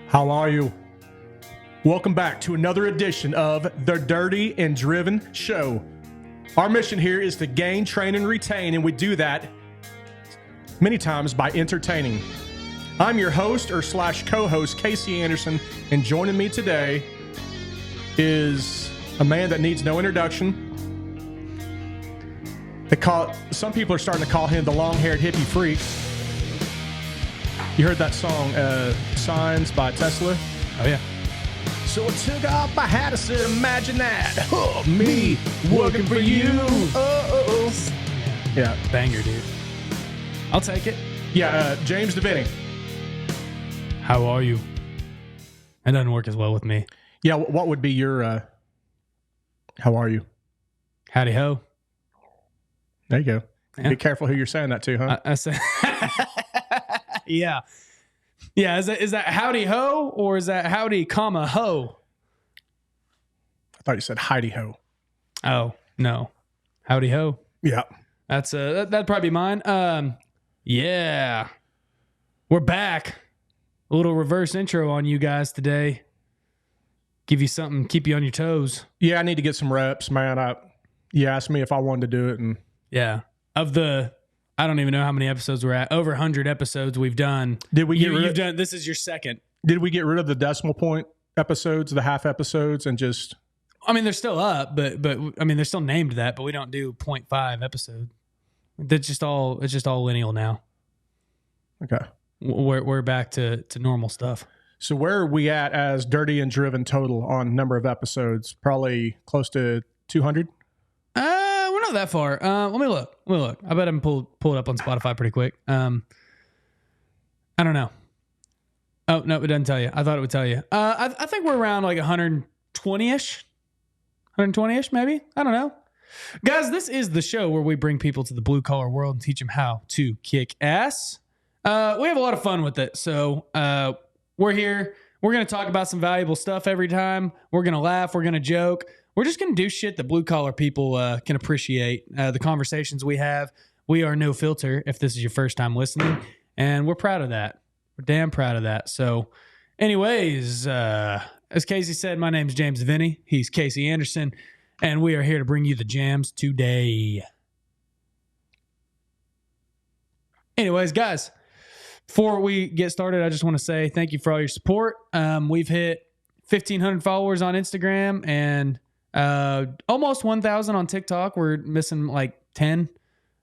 How are you? Welcome back to another edition of The Dirty and Driven Show. Our mission here is to gain, train, and retain, and we do that many times by entertaining. I'm your host or slash co-host, Casey Anderson, and joining me today is a man that needs no introduction. Some people are starting to call him the long-haired hippie freak. You heard that song, Signs by Tesla? Oh, yeah. So I took off my hat and said, imagine that. Oh, me working for you. Oh. Yeah. Banger, dude. I'll take it. Yeah, James DeVinny. How are you? That doesn't work as well with me. Yeah, what would be your, how are you? Howdy ho. There you go. Yeah. Be careful who you're saying that to, huh? I say, yeah. Yeah, is that howdy ho or is that howdy comma ho? I thought you said Heidi ho. Oh, no. Howdy ho. Yeah. That's that'd probably be mine. Yeah. We're back. A little reverse intro on you guys today. Give you something, keep you on your toes. Yeah, I need to get some reps, man. You asked me if I wanted to do it, and yeah. I don't even know how many episodes we're at. Over 100 episodes we've done. Did we get You've done, this is your second. Did we get rid of the decimal point episodes, the half episodes, and just... I mean, they're still up, but I mean, they're still named that, but we don't do 0.5 episode. It's just all lineal now. Okay. We're back to normal stuff. So where are we at as Dirty and Driven total on number of episodes? Probably close to 200? We're not that far. Let me look. I bet I can pull it up on Spotify pretty quick. I don't know. Oh, no, it doesn't tell you. I thought it would tell you. I think we're around like 120-ish. 120-ish, maybe? I don't know. Guys, this is the show where we bring people to the blue-collar world and teach them how to kick ass. We have a lot of fun with it. So we're here. We're going to talk about some valuable stuff every time. We're going to laugh. We're going to joke. We're just going to do shit that blue-collar people can appreciate. The conversations we have. We are no filter if this is your first time listening. And we're proud of that. We're damn proud of that. So anyways, as Casey said, my name is James Vinny. He's Casey Anderson. And we are here to bring you the jams today. Anyways, guys, before we get started, I just want to say thank you for all your support. We've hit 1,500 followers on Instagram and almost 1,000 on TikTok. We're missing like 10.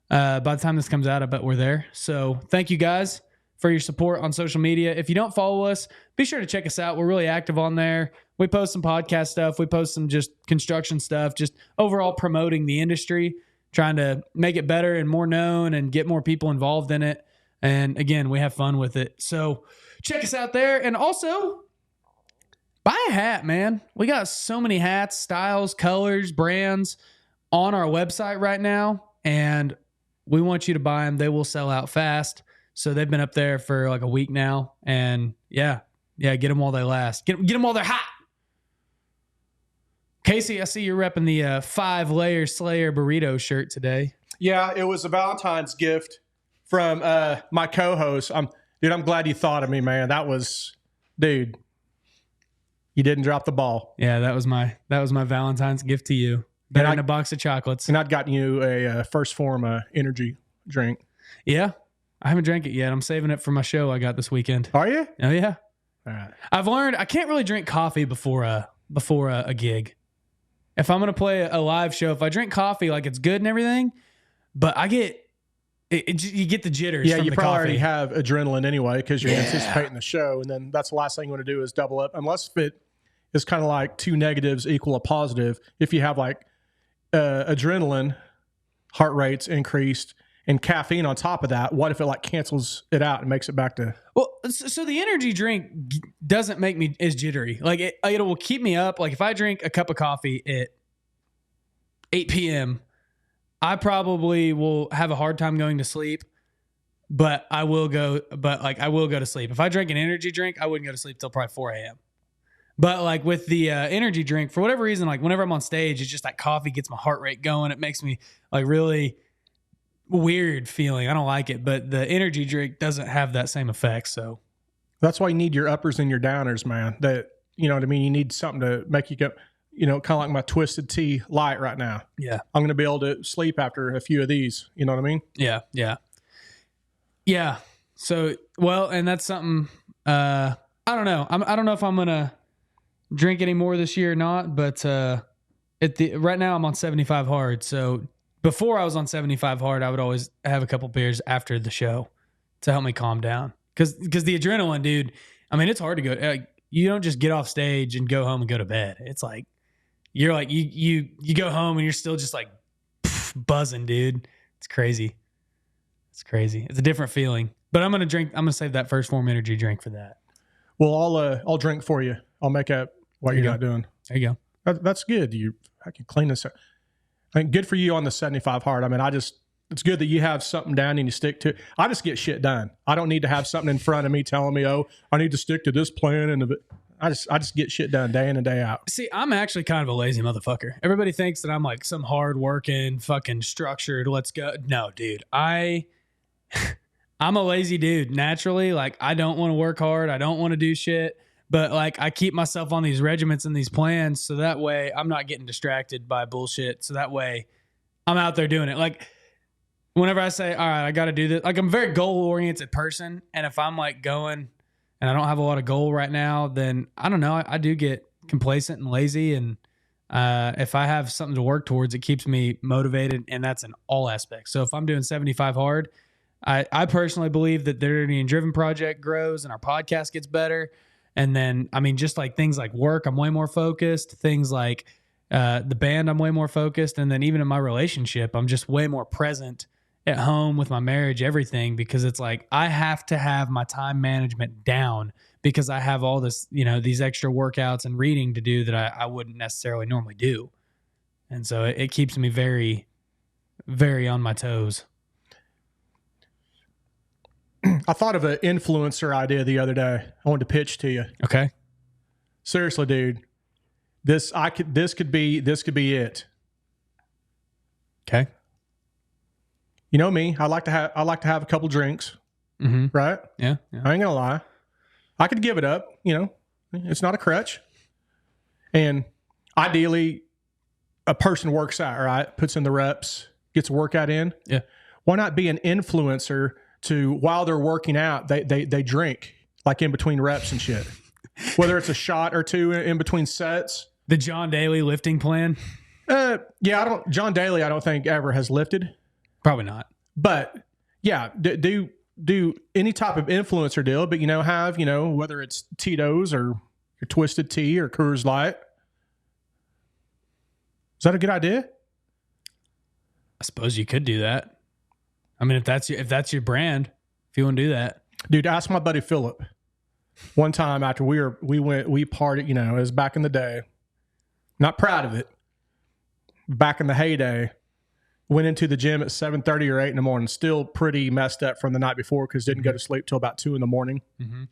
By the time this comes out, I bet we're there. So thank you guys for your support on social media. If you don't follow us, be sure to check us out. We're really active on there. We post some podcast stuff. We post some just construction stuff, just overall promoting the industry, trying to make it better and more known and get more people involved in it. And again, we have fun with it. So check us out there. And also, buy a hat, man. We got so many hats, styles, colors, brands on our website right now. And we want you to buy them. They will sell out fast. So they've been up there for like a week now. And yeah, get them while they last. Get them while they're hot. Casey, I see you're repping the 5-layer Slayer burrito shirt today. Yeah, it was a Valentine's gift from my co-host. I'm glad you thought of me, man. Dude, you didn't drop the ball. Yeah, that was my Valentine's gift to you. Better than a box of chocolates. And I'd gotten you a First Form energy drink. Yeah, I haven't drank it yet. I'm saving it for my show I got this weekend. Are you? Oh yeah. All right. I've learned I can't really drink coffee before a gig. If I'm gonna play a live show, if I drink coffee, like it's good and everything, but I get you get the jitters. Yeah, from you the probably coffee. already have adrenaline anyway because you're anticipating the show, and then that's the last thing you want to do is double up. Unless if it is kind of like two negatives equal a positive. If you have like adrenaline, heart rates increased, and caffeine on top of that, what if it like cancels it out and makes it back to... Well, so the energy drink doesn't make me as jittery. Like it will keep me up. Like if I drink a cup of coffee at 8 p.m., I probably will have a hard time going to sleep, but I will go to sleep. If I drank an energy drink, I wouldn't go to sleep till probably 4 a.m. But like with the energy drink, for whatever reason, like whenever I'm on stage, it's just that coffee gets my heart rate going. It makes me like really weird feeling. I don't like it, but the energy drink doesn't have that same effect. So That's why you need your uppers and your downers, man. That, you know what I mean? You need something to make you go, you know, kind of like my Twisted Tea Light right now. Yeah. I'm going to be able to sleep after a few of these. You know what I mean? Yeah. Yeah. Yeah. So, well, and that's something, I don't know. I don't know if I'm going to drink any more this year or not, but, right now I'm on 75 hard. So before I was on 75 hard, I would always have a couple beers after the show to help me calm down. Cause the adrenaline, dude, I mean, it's hard to go, you don't just get off stage and go home and go to bed. It's like, you're like, you go home and you're still just like buzzing, dude. It's crazy. It's crazy. It's a different feeling, but I'm going to save that First Form energy drink for that. Well, I'll drink for you. I'll make up what you're not doing. There you go. That's good. I can clean this up. I mean, good for you on the 75 hard. I mean, it's good that you have something down and you stick to it. I just get shit done. I don't need to have something in front of me telling me, oh, I need to stick to this plan. And I just get shit done day in and day out. See, I'm actually kind of a lazy motherfucker. Everybody thinks that I'm like some hard working, fucking structured, let's go. No, dude, I'm a lazy dude naturally. Like, I don't want to work hard. I don't want to do shit. But like, I keep myself on these regiments and these plans so that way I'm not getting distracted by bullshit. So that way I'm out there doing it. Like, whenever I say, all right, I got to do this, like, I'm a very goal oriented person. And if I'm like going and I don't have a lot of goal right now, then I don't know. I do get complacent and lazy. And if I have something to work towards, it keeps me motivated. And that's in all aspects. So if I'm doing 75 hard, I personally believe that the Dirty and Driven project grows and our podcast gets better. And then, I mean, just like things like work, I'm way more focused. Things like the band, I'm way more focused. And then even in my relationship, I'm just way more present at home with my marriage, everything, because it's like I have to have my time management down because I have all this, you know, these extra workouts and reading to do that I wouldn't necessarily normally do. And so it keeps me very, very on my toes. I thought of an influencer idea the other day. I wanted to pitch to you. Okay. Seriously, dude. This could be it. Okay. You know me. I like to have a couple drinks. Mm-hmm. Right? Yeah. I ain't gonna lie. I could give it up. You know, it's not a crutch. And ideally, a person works out, right? Puts in the reps, gets a workout in. Yeah. Why not be an influencer to, while they're working out, they drink like in between reps and shit. Whether it's a shot or two in between sets. The John Daly lifting plan. Yeah, John Daly, I don't think ever has lifted. Probably not. But yeah, do any type of influencer deal, but have, whether it's Tito's or your Twisted Tea or Coors Light. Is that a good idea? I suppose you could do that. I mean, if that's your brand, if you want to do that. Dude, ask my buddy Philip. One time after we partied, it was back in the day. Not proud of it. Back in the heyday. Went into the gym at 7:30 or 8 in the morning. Still pretty messed up from the night before because didn't go to sleep till about 2 in the morning. Mm-hmm.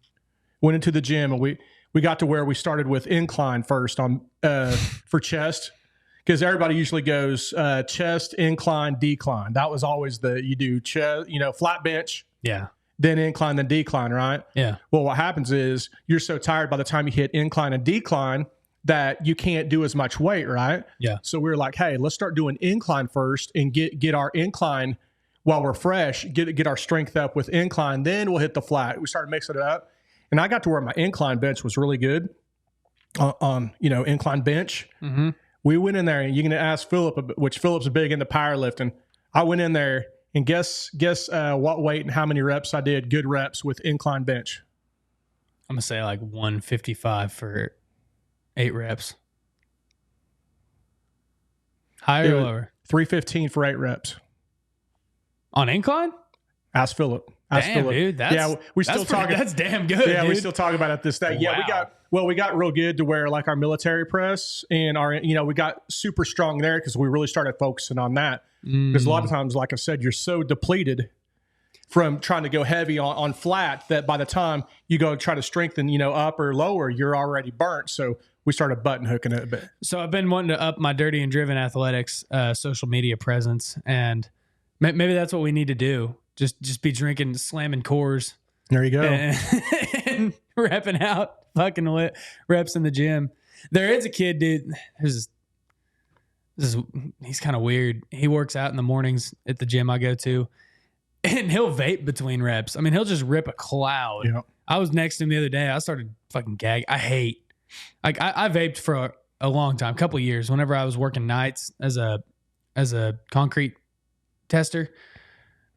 Went into the gym and we got to where we started with incline first on for chest. Because everybody usually goes chest, incline, decline. That was always you do chest, flat bench. Yeah. Then incline, then decline, right? Yeah. Well, what happens is you're so tired by the time you hit incline and decline that you can't do as much weight, right? Yeah. So we were like, hey, let's start doing incline first and get our incline while we're fresh, get our strength up with incline. Then we'll hit the flat. We started mixing it up. And I got to where my incline bench was really good on incline bench. Mm-hmm. We went in there, and you can ask Philip, which Philip's big into powerlifting. I went in there, and guess what weight and how many reps I did, good reps with incline bench. I'm going to say like 155 for 8 reps. Higher or lower? 315 for 8 reps. On incline? Ask Philip. Damn, dude. We still talking. That's damn good. Yeah, dude. We still talk about it this day. Wow. Yeah, we got real good to where like our military press and we got super strong there because we really started focusing on that. Because a lot of times, like I said, you're so depleted from trying to go heavy on flat that by the time you go try to strengthen, up or lower, you're already burnt. So we started button hooking it a bit. So I've been wanting to up my Dirty and Driven Athletics social media presence, and maybe that's what we need to do. Just be drinking, slamming Coors. There you go. And and repping out fucking reps in the gym. There is a kid, dude. He's kind of weird. He works out in the mornings at the gym I go to, and he'll vape between reps. I mean, he'll just rip a cloud. Yeah. I was next to him the other day. I started fucking gagging. I vaped for a long time, couple of years. Whenever I was working nights as a concrete tester,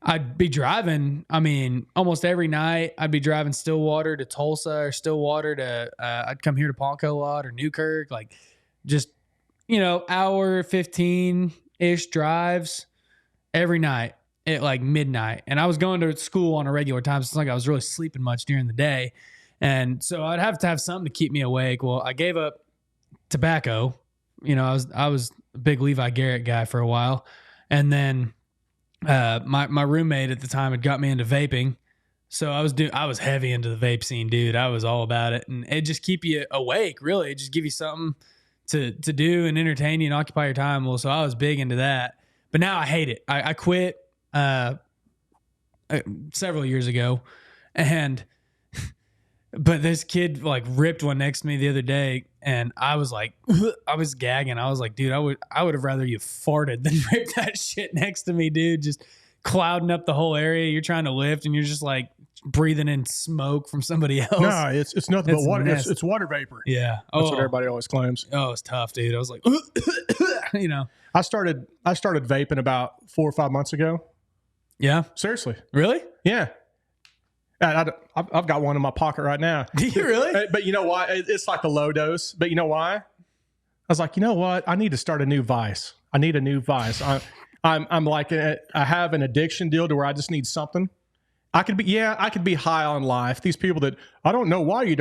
I'd be driving. I mean, almost every night I'd be driving Stillwater to Tulsa or Stillwater to, I'd come here to Ponco a lot or Newkirk, like just, hour 15-ish drives every night at like midnight. And I was going to school on a regular time. So it's like I was really sleeping much during the day. And so I'd have to have something to keep me awake. Well, I gave up tobacco. I was a big Levi Garrett guy for a while. And then my roommate at the time had got me into vaping. So I was heavy into the vape scene, dude. I was all about it. And it just keep you awake, really. It just give you something to do and entertain you and occupy your time. Well, so I was big into that. But now I hate it. I quit several years ago. But this kid like ripped one next to me the other day, and I was like, I was gagging. I was like, dude, I would have rather you farted than rip that shit next to me, dude. Just clouding up the whole area. You're trying to lift, and you're just like breathing in smoke from somebody else. No, it's nothing but water. It's water vapor. Yeah, that's what everybody always claims. Oh, it's tough, dude. I was like, I started vaping about 4 or 5 months ago. Yeah, seriously, really? Yeah. I've got one in my pocket right now. Do you really? But you know why? It's like a low dose. But you know why? I was like, you know what? I need to start a new vice. I need a new vice. I'm like, I have an addiction deal to where I just need something. I could be high on life. These people that I don't know why you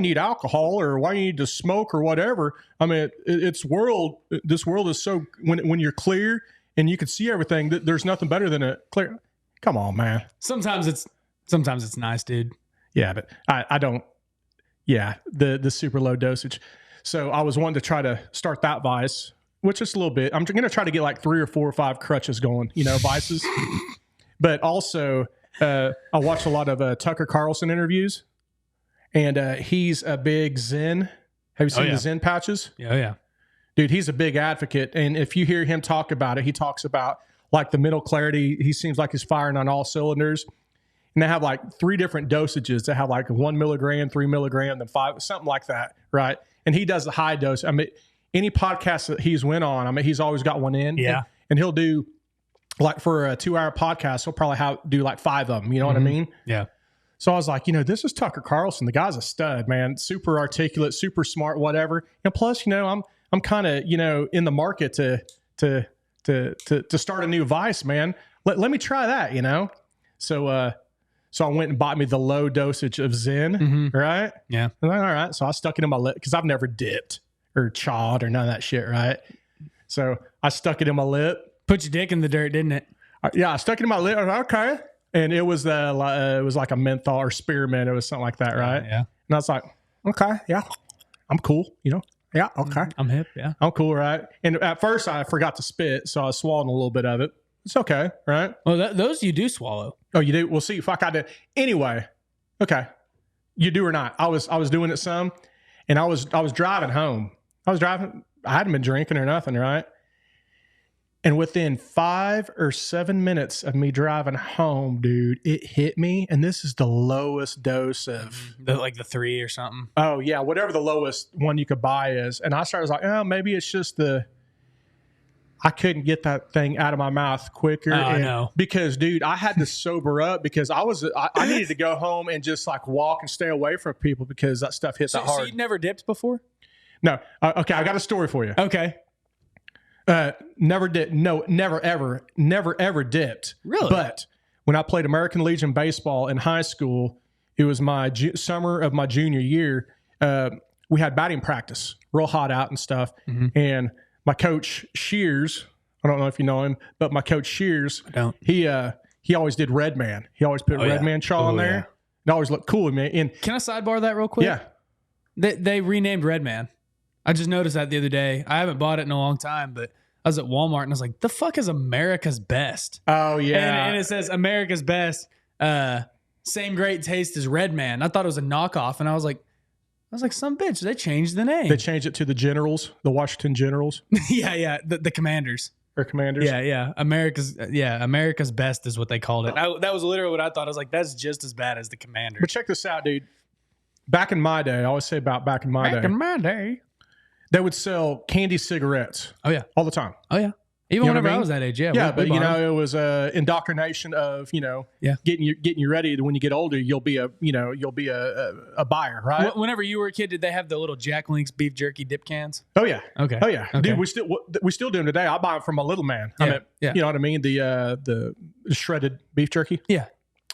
need alcohol or why you need to smoke or whatever. I mean, this world is so, when you're clear and you can see everything, there's nothing better than a clear. Come on, man. Sometimes it's nice, dude. Yeah, but I don't. Yeah, the super low dosage. So I was wanting to try to start that vice, which is a little bit. I'm going to try to get like 3 or 4 or 5 crutches going, vices. But also, I watched a lot of Tucker Carlson interviews, and he's a big Zen. Have you seen the Zen patches? Oh, yeah. Dude, he's a big advocate. And if you hear him talk about it, he talks about like the mental clarity. He seems like he's firing on all cylinders. And they have like 3 different dosages. They have like 1 milligram, 3 milligram, then 5, something like that, right? And he does the high dose. I mean, any podcast that he's went on, I mean, he's always got one in. Yeah. And he'll do, like for a 2-hour podcast, he'll probably do like 5 of them. You know what I mean? Yeah. So I was like, this is Tucker Carlson. The guy's a stud, man. Super articulate, super smart, whatever. And plus, I'm kind of, in the market to start a new vice, man. Let me try that, So I went and bought me the low dosage of Zen, right? Yeah. And all right. So I stuck it in my lip because I've never dipped or chawed or none of that shit, right? So I stuck it in my lip. Put your dick in the dirt, didn't it? Yeah, I stuck it in my lip. Okay. And it was like a menthol or spearmint. It was something like that, right? Yeah. And I was like, okay, yeah, I'm cool, Yeah, okay. I'm hip, yeah. I'm cool, right? And at first I forgot to spit, so I was swallowing a little bit of it. It's okay, right? Well, those you do swallow. Oh, you do? Well, see, fuck, I did. Anyway, okay. You do or not? I was doing it some, and I was driving home. I hadn't been drinking or nothing, right? And within 5 or 7 minutes of me driving home, dude, it hit me. And this is the lowest dose of the 3 or something. Oh yeah, whatever the lowest one you could buy is. And I started like, maybe it's just I couldn't get that thing out of my mouth quicker. I know. Because, dude, I had to sober up because I needed to go home and just like walk and stay away from people because that stuff hit that hard. So you'd never dipped before? No. Okay, I got a story for you. Okay. Never did. No, never ever dipped. Really? But when I played American Legion baseball in high school, it was my summer of my junior year. We had batting practice, real hot out and stuff. And my coach Shears, I don't know if you know him, but my coach Shears, he always did Red Man. He always put Red Man chaw on there. Yeah. It always looked cool, man. And can I sidebar that real quick? Yeah. They renamed Red Man. I just noticed that the other day. I haven't bought it in a long time, but I was at Walmart and I was like, the fuck is America's Best? Oh, yeah. And it says America's Best same great taste as Red Man. I thought it was a knockoff, and I was like, some bitch, they changed the name. They changed it to the Generals, the Washington Generals. yeah, the Commanders. Or Commanders. Yeah. America's Best is what they called it. That was literally what I thought. I was like, that's just as bad as the Commanders. But check this out, dude. Back in my day, I always say about back in my day, they would sell candy cigarettes. Oh yeah, all the time. Oh yeah, even whenever I was that age. Yeah, but it was indoctrination of getting you ready to when you get older, you'll be a buyer, right? Whenever you were a kid, did they have the little Jack Link's beef jerky dip cans? Oh yeah, okay. Oh yeah, dude. We still do them today. I buy them from my little man. Yeah. You know what I mean? The shredded beef jerky. Yeah,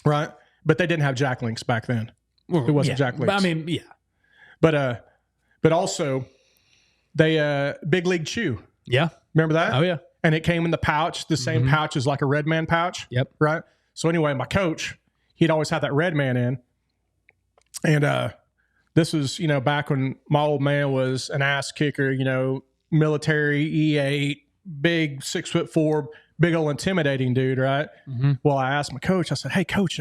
right. But they didn't have Jack Links back then. Well, it wasn't Jack Links. But I mean, yeah. But also they Big League Chew. Yeah, remember that? Oh yeah. And it came in the pouch, the same pouch as like a Red Man pouch. Yep. Right. So anyway, my coach, he'd always have that Red Man in. And this was, back when my old man was an ass kicker, military E8, big 6'4", big old intimidating dude, right? Mm-hmm. Well, I asked my coach, I said, hey, coach,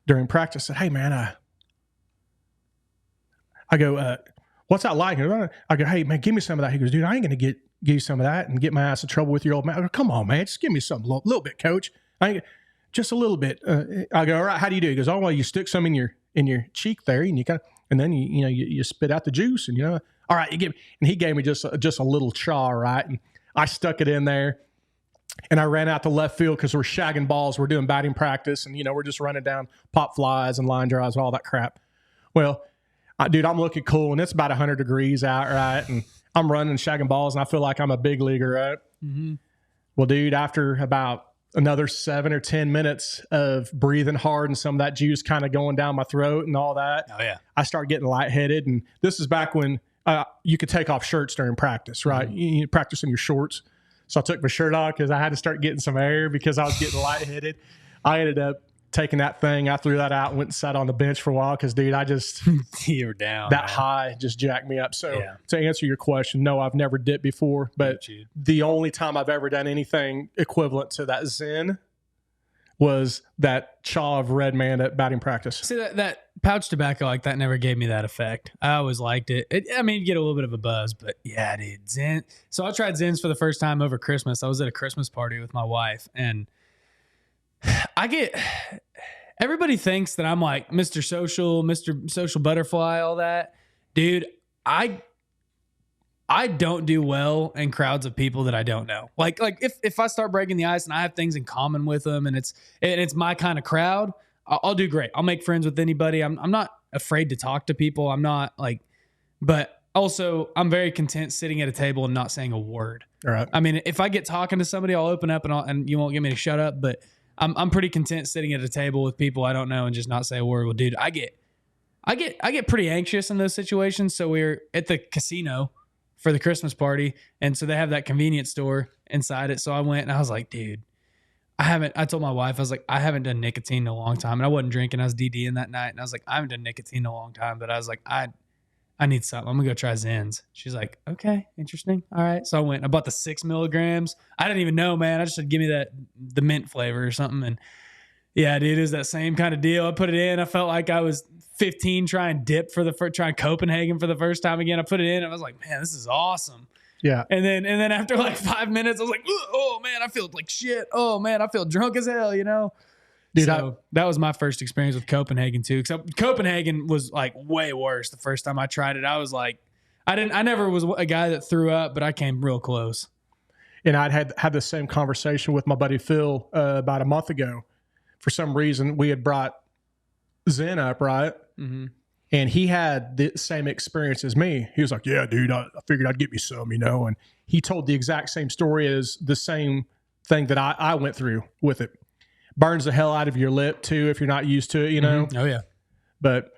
during practice, I said, hey, man, I go, what's that like? I go, hey, man, give me some of that. He goes, dude, I ain't going to give you some of that and get my ass in trouble with your old man. I go, come on, man, just give me some, little bit, coach. Just a little bit. I go, all right, how do you do? He goes, oh, well, you stick some in your cheek there, and and then you spit out the juice, and all right, you give me. And he gave me just a little chaw, right? And I stuck it in there, and I ran out to left field because we're shagging balls. We're doing batting practice, and we're just running down pop flies and line drives and all that crap. Well, dude, I'm looking cool, and it's about 100 degrees out, right? And I'm running and shagging balls, and I feel like I'm a big leaguer, right? Mm-hmm. Well, dude, after about another 7 or 10 minutes of breathing hard and some of that juice kind of going down my throat and all that, oh yeah, I start getting lightheaded. And this is back when you could take off shirts during practice, right? Mm-hmm. You practice in your shorts. So I took my shirt off because I had to start getting some air because I was getting lightheaded. I ended up taking that thing. I threw that out and went and sat on the bench for a while because, dude, I just you were down. That man. High just jacked me up. So to answer your question, no, I've never dipped before, but the only time I've ever done anything equivalent to that Zen was that chaw of Red Man at batting practice. See, that pouch tobacco like that never gave me that effect. I always liked it. You get a little bit of a buzz, but yeah, dude, Zen. So I tried Zens for the first time over Christmas. I was at a Christmas party with my wife, and everybody thinks that I'm like Mr. Social Butterfly, all that. Dude, I don't do well in crowds of people that I don't know. Like if I start breaking the ice and I have things in common with them and it's my kind of crowd, I'll do great. I'll make friends with anybody. I'm not afraid to talk to people. I'm not but also I'm very content sitting at a table and not saying a word. All right. I mean, if I get talking to somebody, I'll open up and you won't get me to shut up, but I'm pretty content sitting at a table with people I don't know and just not say a word. Well, dude, I get pretty anxious in those situations. So we're at the casino for the Christmas party, and so they have that convenience store inside it. So I went and I was like, dude, I told my wife, I was like, I haven't done nicotine in a long time. And I wasn't drinking. I was DDing that night. And I was like, I haven't done nicotine in a long time. But I was like, I need something. I'm going to go try Zens. She's like, okay, interesting. All right. So I went and I bought the 6 milligrams. I didn't even know, man. I just said, give me the mint flavor or something. And yeah, dude, it was that same kind of deal. I put it in. I felt like I was 15 trying Copenhagen for the first time again. I put it in. And I was like, man, this is awesome. Yeah. And then after like 5 minutes, I was like, oh man, I feel like shit. Oh man, I feel drunk as hell, Dude, so that was my first experience with Copenhagen too. Except Copenhagen was like way worse the first time I tried it. I was like, I never was a guy that threw up, but I came real close. And I'd had the same conversation with my buddy Phil about a month ago. For some reason, we had brought Zen up, right? Mm-hmm. And he had the same experience as me. He was like, yeah, dude, I figured I'd get me some, And he told the exact same story as the same thing that I went through with it. Burns the hell out of your lip too if you're not used to it, Mm-hmm. Oh yeah. But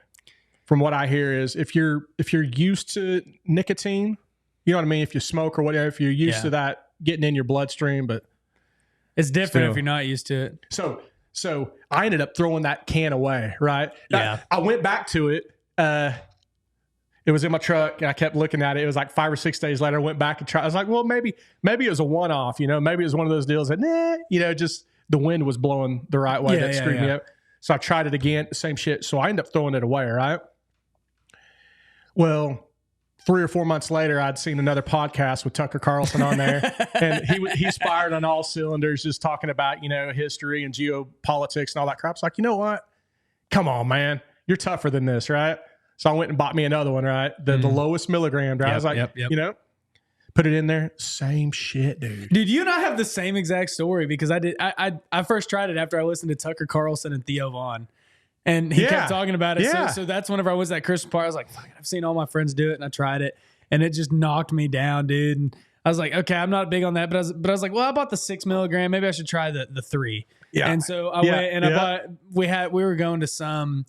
from what I hear is if you're used to nicotine, you know what I mean? If you smoke or whatever, if you're used to that getting in your bloodstream, but it's different if you're not used to it. So I ended up throwing that can away, right? Yeah. I went back to it. It was in my truck and I kept looking at it. It was like 5 or 6 days later. I went back and tried. I was like, well, maybe it was a one-off, maybe it was one of those deals that, just the wind was blowing the right way. That screwed me up. So I tried it again, same shit. So I ended up throwing it away, right? Well, 3 or 4 months later, I'd seen another podcast with Tucker Carlson on there, and he's fired on all cylinders, just talking about, history and geopolitics and all that crap. It's like, you know what? Come on, man. You're tougher than this, right? So I went and bought me another one, right? The lowest milligram, right? I was like, put it in there. Same shit, dude. Dude, you and I have the same exact story because I first tried it after I listened to Tucker Carlson and Theo Vaughn. And he kept talking about it. Yeah. So that's whenever I was at Christmas party, I was like, fuck, I've seen all my friends do it, and I tried it, and it just knocked me down, dude. And I was like, okay, I'm not big on that, but I was like, well, I bought the 6 milligram. Maybe I should try the 3. Yeah. And so I went and I bought. We were going to some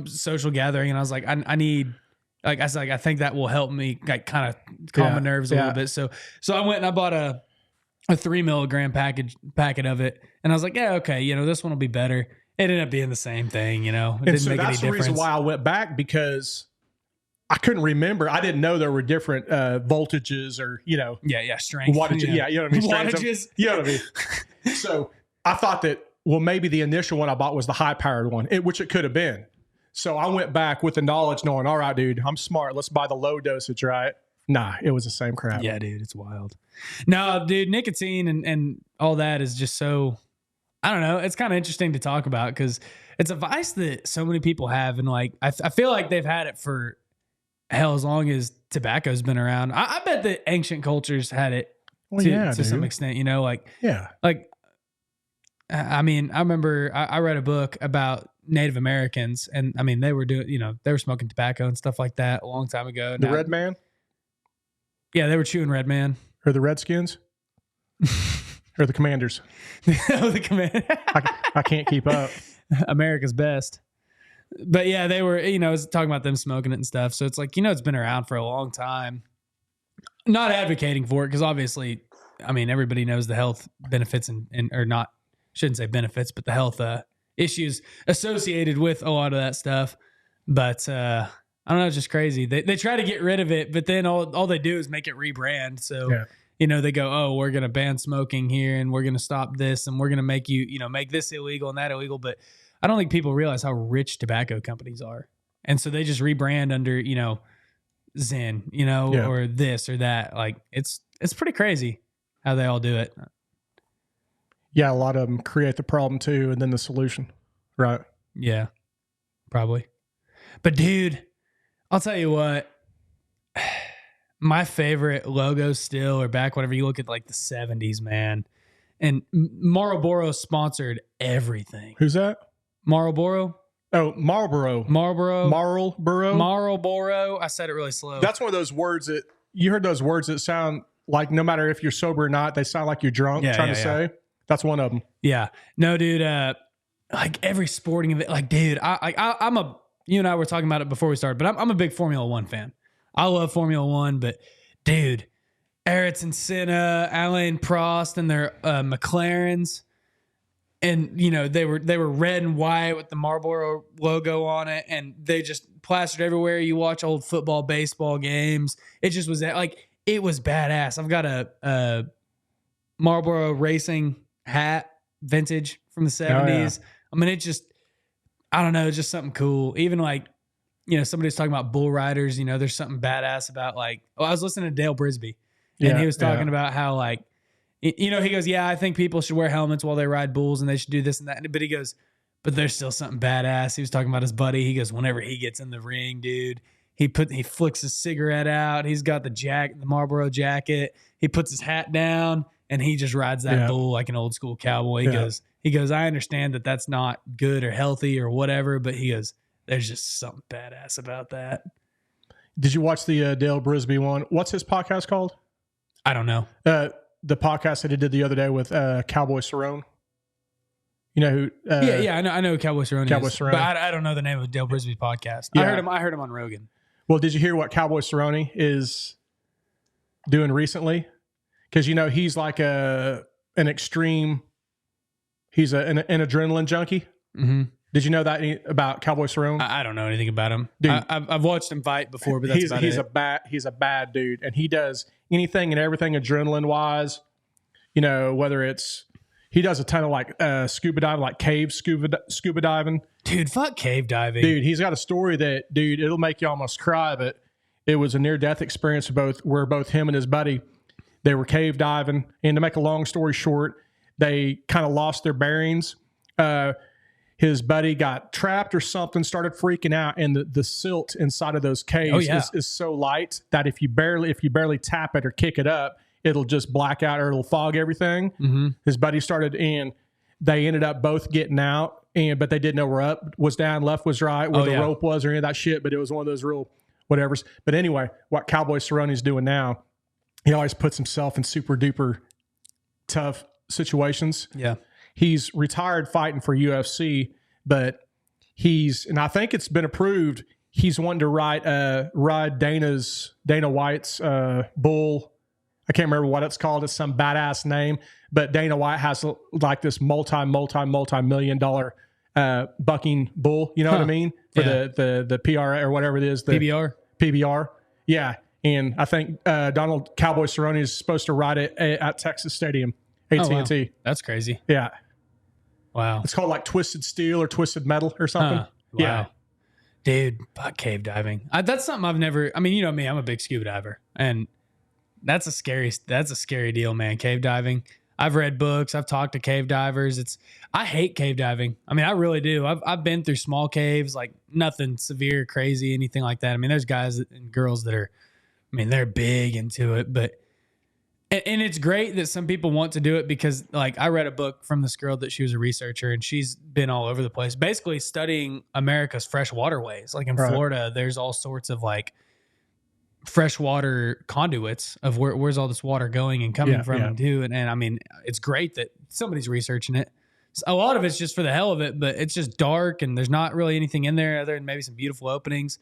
social gathering, and I was like, I need. Like I was like, I think that will help me like kind of calm my nerves a little bit. So I went and I bought a 3 milligram packet of it, and I was like, yeah, okay, this one will be better. It ended up being the same thing, It didn't make any difference. That's the reason why I went back, because I couldn't remember. I didn't know there were different voltages or strength. Wattages, you know what I mean? Wattages. You know what I mean? So I thought that maybe the initial one I bought was the high powered one, which it could have been. So I went back with the knowledge, knowing, all right, dude, I'm smart. Let's buy the low dosage, right? Nah, it was the same crap. Yeah, dude, it's wild. No, dude, nicotine and all that is just so. I don't know. It's kind of interesting to talk about because it's a vice that so many people have. And like, I feel like they've had it for hell as long as tobacco's been around. I bet that ancient cultures had it to some extent, like, I mean, I remember I read a book about Native Americans, and I mean, they were doing, they were smoking tobacco and stuff like that a long time ago. The Red Man? Yeah, they were chewing Red Man. Or the Redskins? Or the Commanders? The Commander. I can't keep up. America's best. But yeah, they were, I was talking about them smoking it and stuff. So it's like, it's been around for a long time. Not advocating for it because obviously, I mean, everybody knows the health benefits and or not, shouldn't say benefits, but the health issues associated with a lot of that stuff. But I don't know, it's just crazy. They try to get rid of it, but then all they do is make it rebrand. So they go, oh, we're going to ban smoking here and we're going to stop this and we're going to make make this illegal and that illegal. But I don't think people realize how rich tobacco companies are. And so they just rebrand under, Zen, or this or that. Like it's pretty crazy how they all do it. Yeah. A lot of them create the problem too. And then the solution. Right. Yeah, probably. But dude, I'll tell you what, my favorite logo still, or back whenever you look at like the 70s, man. And Marlboro sponsored everything. Who's that? Marlboro. Oh, Marlboro. Marlboro. I said it really slow. That's one of those words that you heard, those words that sound like no matter if you're sober or not, they sound like you're drunk trying to say. That's one of them. Yeah. No, dude. Like every sporting event, like, dude, you and I were talking about it before we started, but I'm a big Formula One fan. I love Formula One, but dude, Ayrton Senna, Alain Prost, and their McLarens, and they were red and white with the Marlboro logo on it, and they just plastered everywhere. You watch old football, baseball games. It just was like it was badass. I've got a Marlboro racing hat, vintage from the 70s. Oh, yeah. I mean, it just, I don't know, it's just something cool. Even like, somebody was talking about bull riders, there's something badass about like, I was listening to Dale Brisby and he was talking about how like, he goes, yeah, I think people should wear helmets while they ride bulls and they should do this and that. But he goes, but there's still something badass. He was talking about his buddy. He goes, whenever he gets in the ring, dude, he flicks his cigarette out. He's got the Marlboro jacket. He puts his hat down and he just rides that bull like an old school cowboy. He goes, I understand that that's not good or healthy or whatever, but he goes, there's just something badass about that. Did you watch the Dale Brisby one? What's his podcast called? I don't know. The podcast that he did the other day with Cowboy Cerrone. You know who? I know who Cowboy Cerrone is. But I don't know the name of Dale Brisby podcast. Yeah. I heard him on Rogan. Well, did you hear what Cowboy Cerrone is doing recently? Because he's like an extreme. He's an adrenaline junkie. Mm-hmm. Did you know that about Cowboy Cerrone? I don't know anything about him. Dude, I've watched him fight before, but that's about it. He's a bad dude, and he does anything and everything adrenaline wise. Whether it's He does a ton of like scuba diving, like cave scuba diving. Dude, fuck cave diving. Dude, he's got a story that, dude, it'll make you almost cry, but it was a near-death experience where both him and his buddy, they were cave diving. And to make a long story short, they kind of lost their bearings. His buddy got trapped or something, started freaking out, and the silt inside of those caves is so light that if you barely tap it or kick it up, it'll just black out or it'll fog everything. Mm-hmm. His buddy started in. They ended up both getting out, but they didn't know where up was down, left was right, where the rope was or any of that shit. But it was one of those real whatevers. But anyway, what Cowboy Cerrone's doing now, he always puts himself in super duper tough situations. Yeah. He's retired fighting for UFC, but and I think it's been approved, he's wanting to ride Dana White's bull. I can't remember what it's called. It's some badass name, but Dana White has like this multi-million dollar bucking bull. You know what I mean? For the PR or whatever it is. The PBR. Yeah. And I think Donald Cowboy Cerrone is supposed to ride it at Texas Stadium, AT&T. Oh, wow. That's crazy. Yeah. Wow. It's called like Twisted Steel or Twisted Metal or something. Wow. Yeah. Dude, fuck cave diving. That's something I've never, I mean, you know me, I'm a big scuba diver, and that's a scary deal, man. Cave diving. I've read books. I've talked to cave divers. I hate cave diving. I mean, I really do. I've been through small caves, like nothing severe, crazy, anything like that. I mean, there's guys and girls that are, I mean, they're big into it, but, and it's great that some people want to do it because, like, I read a book from this girl that she was a researcher, and she's been all over the place, basically studying America's fresh waterways. Like in Florida, there's all sorts of like freshwater conduits of where's all this water going and coming from and to. And I mean, it's great that somebody's researching it. A lot of it's just for the hell of it, but it's just dark and there's not really anything in there other than maybe some beautiful openings.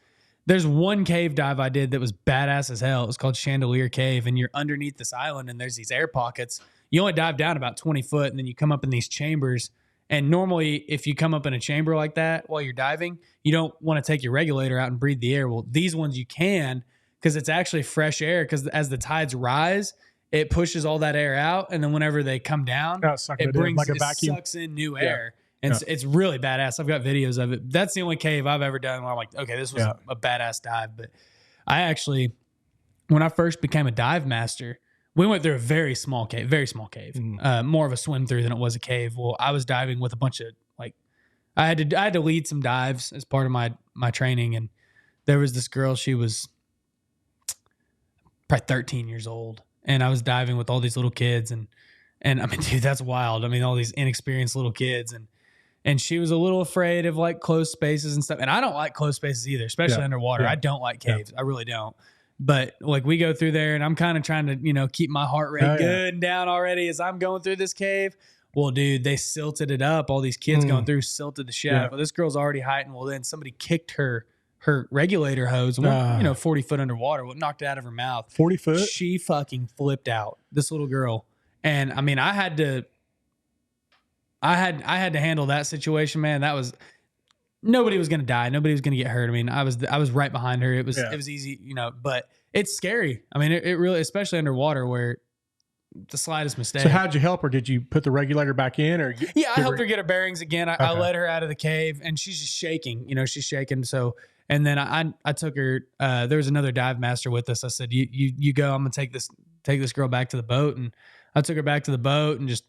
There's one cave dive I did that was badass as hell. It was called Chandelier Cave, and you're underneath this island and there's these air pockets. You only dive down about 20 foot and then you come up in these chambers. And normally if you come up in a chamber like that while you're diving, you don't want to take your regulator out and breathe the air. Well, these ones you can, because it's actually fresh air, because as the tides rise, it pushes all that air out. And then whenever they come down, it brings like a vacuum. Sucks in new air. And it's really badass. I've got videos of it. That's the only cave I've ever done where I'm like, okay, this was a badass dive. But I actually, when I first became a dive master, we went through a very small cave, more of a swim through than it was a cave. Well, I was diving with a bunch of like, I had to lead some dives as part of my training. And there was this girl, she was probably 13 years old. And I was diving with all these little kids. And I mean, dude, that's wild. I mean, all these inexperienced little kids. And she was a little afraid of like closed spaces and stuff. And I don't like closed spaces either, especially underwater. I don't like caves. I really don't. But like we go through there and I'm kind of trying to, you know, keep my heart rate good and down already as I'm going through this cave. Well, dude, they silted it up. All these kids going through silted the shit out. Well, this girl's already heightened. Well, then somebody kicked her regulator hose, and went, 40 foot underwater. Well, knocked it out of her mouth. 40 foot? She fucking flipped out, this little girl. And I mean, I had to handle that situation, man. Nobody was going to die. Nobody was going to get hurt. I mean, I was right behind her. It was easy, you know, but it's scary. I mean, it really, especially underwater where the slightest mistake. So how'd you help her? Did you put the regulator back in or? I helped her get her bearings again. I led her out of the cave and she's just shaking, you know, she's shaking. So, and then I took her, there was another dive master with us. I said, you go, I'm going to take this girl back to the boat. And I took her back to the boat and just,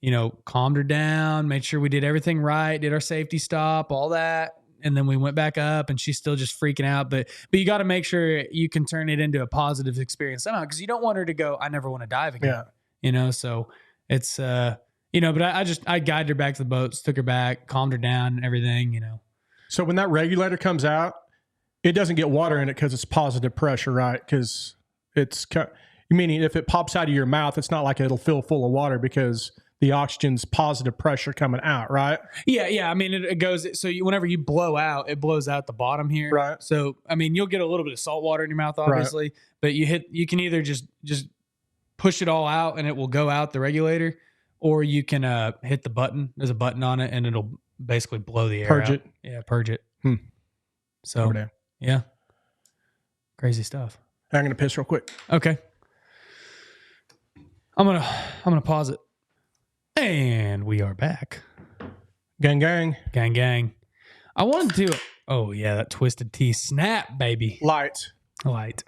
you know, calmed her down, made sure we did everything right, did our safety stop, all that. And then we went back up and she's still just freaking out. But you got to make sure you can turn it into a positive experience somehow, because you don't want her to go, I never want to dive again. Yeah. You know, so it's, you know, but I guided her back to the boats, took her back, calmed her down and everything, you know. So when that regulator comes out, it doesn't get water in it because it's positive pressure, right? Because meaning if it pops out of your mouth, it's not like it'll fill full of water because the oxygen's positive pressure coming out, right? Yeah. I mean, it goes, so whenever you blow out, it blows out the bottom here. Right. So, I mean, you'll get a little bit of salt water in your mouth, obviously, but you can either just push it all out and it will go out the regulator, or you can hit the button. There's a button on it and it'll basically blow the air Purge out. it. Yeah, purge it. So, yeah. Crazy stuff. I'm going to piss real quick. Okay. I'm gonna pause it. And we are back. Gang, gang. Gang, gang. I wanted to... Oh, yeah, that Twisted Tea snap, baby. Light. Light.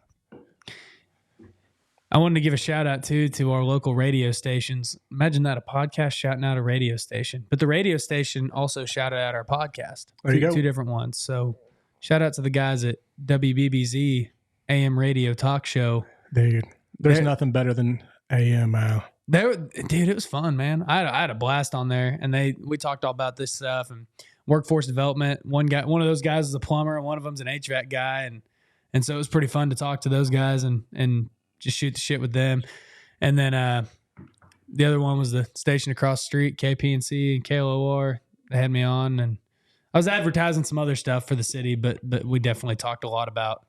I wanted to give a shout out, too, to our local radio stations. Imagine that, a podcast shouting out a radio station. But the radio station also shouted out our podcast. There you go. Two different ones. So shout out to the guys at WBBZ AM Radio Talk Show. Dude, there's nothing better than AM. Dude, it was fun, man. I had a blast on there, and we talked all about this stuff and workforce development. One of those guys is a plumber, and one of them's an HVAC guy, and so it was pretty fun to talk to those guys and just shoot the shit with them. And then the other one was the station across the street, KPNC and KLOR. They had me on, and I was advertising some other stuff for the city, but we definitely talked a lot about,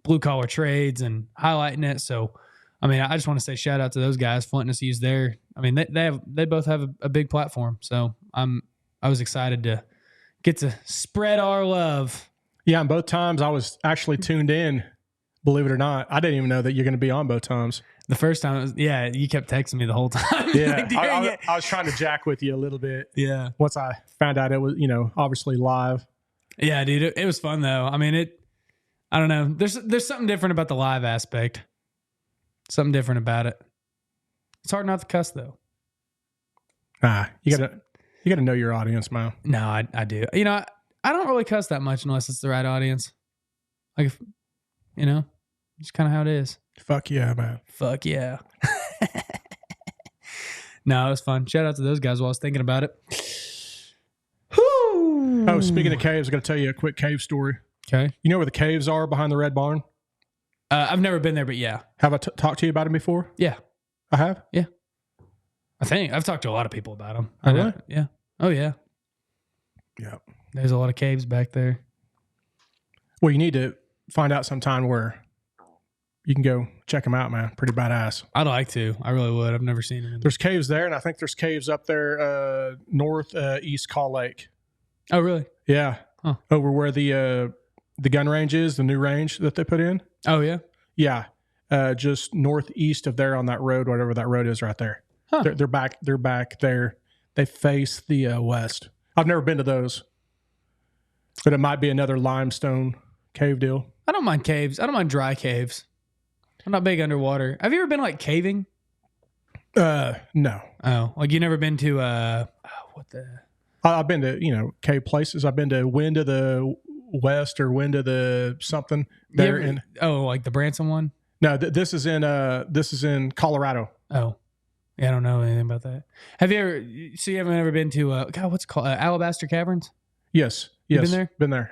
blue collar trades and highlighting it. So, I mean, I just want to say shout out to those guys for letting us use their. I mean, they both have a big platform. So I was excited to get to spread our love. Yeah, and both times I was actually tuned in. Believe it or not, I didn't even know that you're going to be on both times. The first time, you kept texting me the whole time. Yeah, I was trying to jack with you a little bit. Yeah. Once I found out it was, obviously live. Yeah, dude, it was fun though. I mean, I don't know. There's something different about the live aspect. Something different about it. It's hard not to cuss though. You gotta know your audience, man. No, I do. I don't really cuss that much unless it's the right audience. Like, if, it's kind of how it is. Fuck yeah, man. Fuck yeah. No, it was fun. Shout out to those guys while I was thinking about it. Whew. Oh, speaking of caves, I got to tell you a quick cave story. Okay. You know where the caves are behind the Red Barn? I've never been there, but yeah. Have I talked to you about them before? Yeah. I have? Yeah. I think I've talked to a lot of people about them. Oh, really? Yeah. Oh, yeah. Yeah. There's a lot of caves back there. Well, you need to find out sometime where you can go check them out, man. Pretty badass. I'd like to. I really would. I've never seen them. There's caves there, and I think there's caves up there northeast Call Lake. Oh, really? Yeah. Huh. Over where the gun range is, the new range that they put in. Oh, yeah? Yeah. Just northeast of there on that road, whatever that road is right there. Huh. They're back there. They face the west. I've never been to those, but it might be another limestone cave deal. I don't mind caves. I don't mind dry caves. I'm not big underwater. Have you ever been like caving? No. Oh, like you never been to what the? I've been to cave places. I've been to Wind of the West or Wind of the something there like the Branson one. No, this is in Colorado. Oh, yeah, I don't know anything about that. Have you ever? So you haven't ever been to what's it called Alabaster Caverns? Yes. You been there? Been there.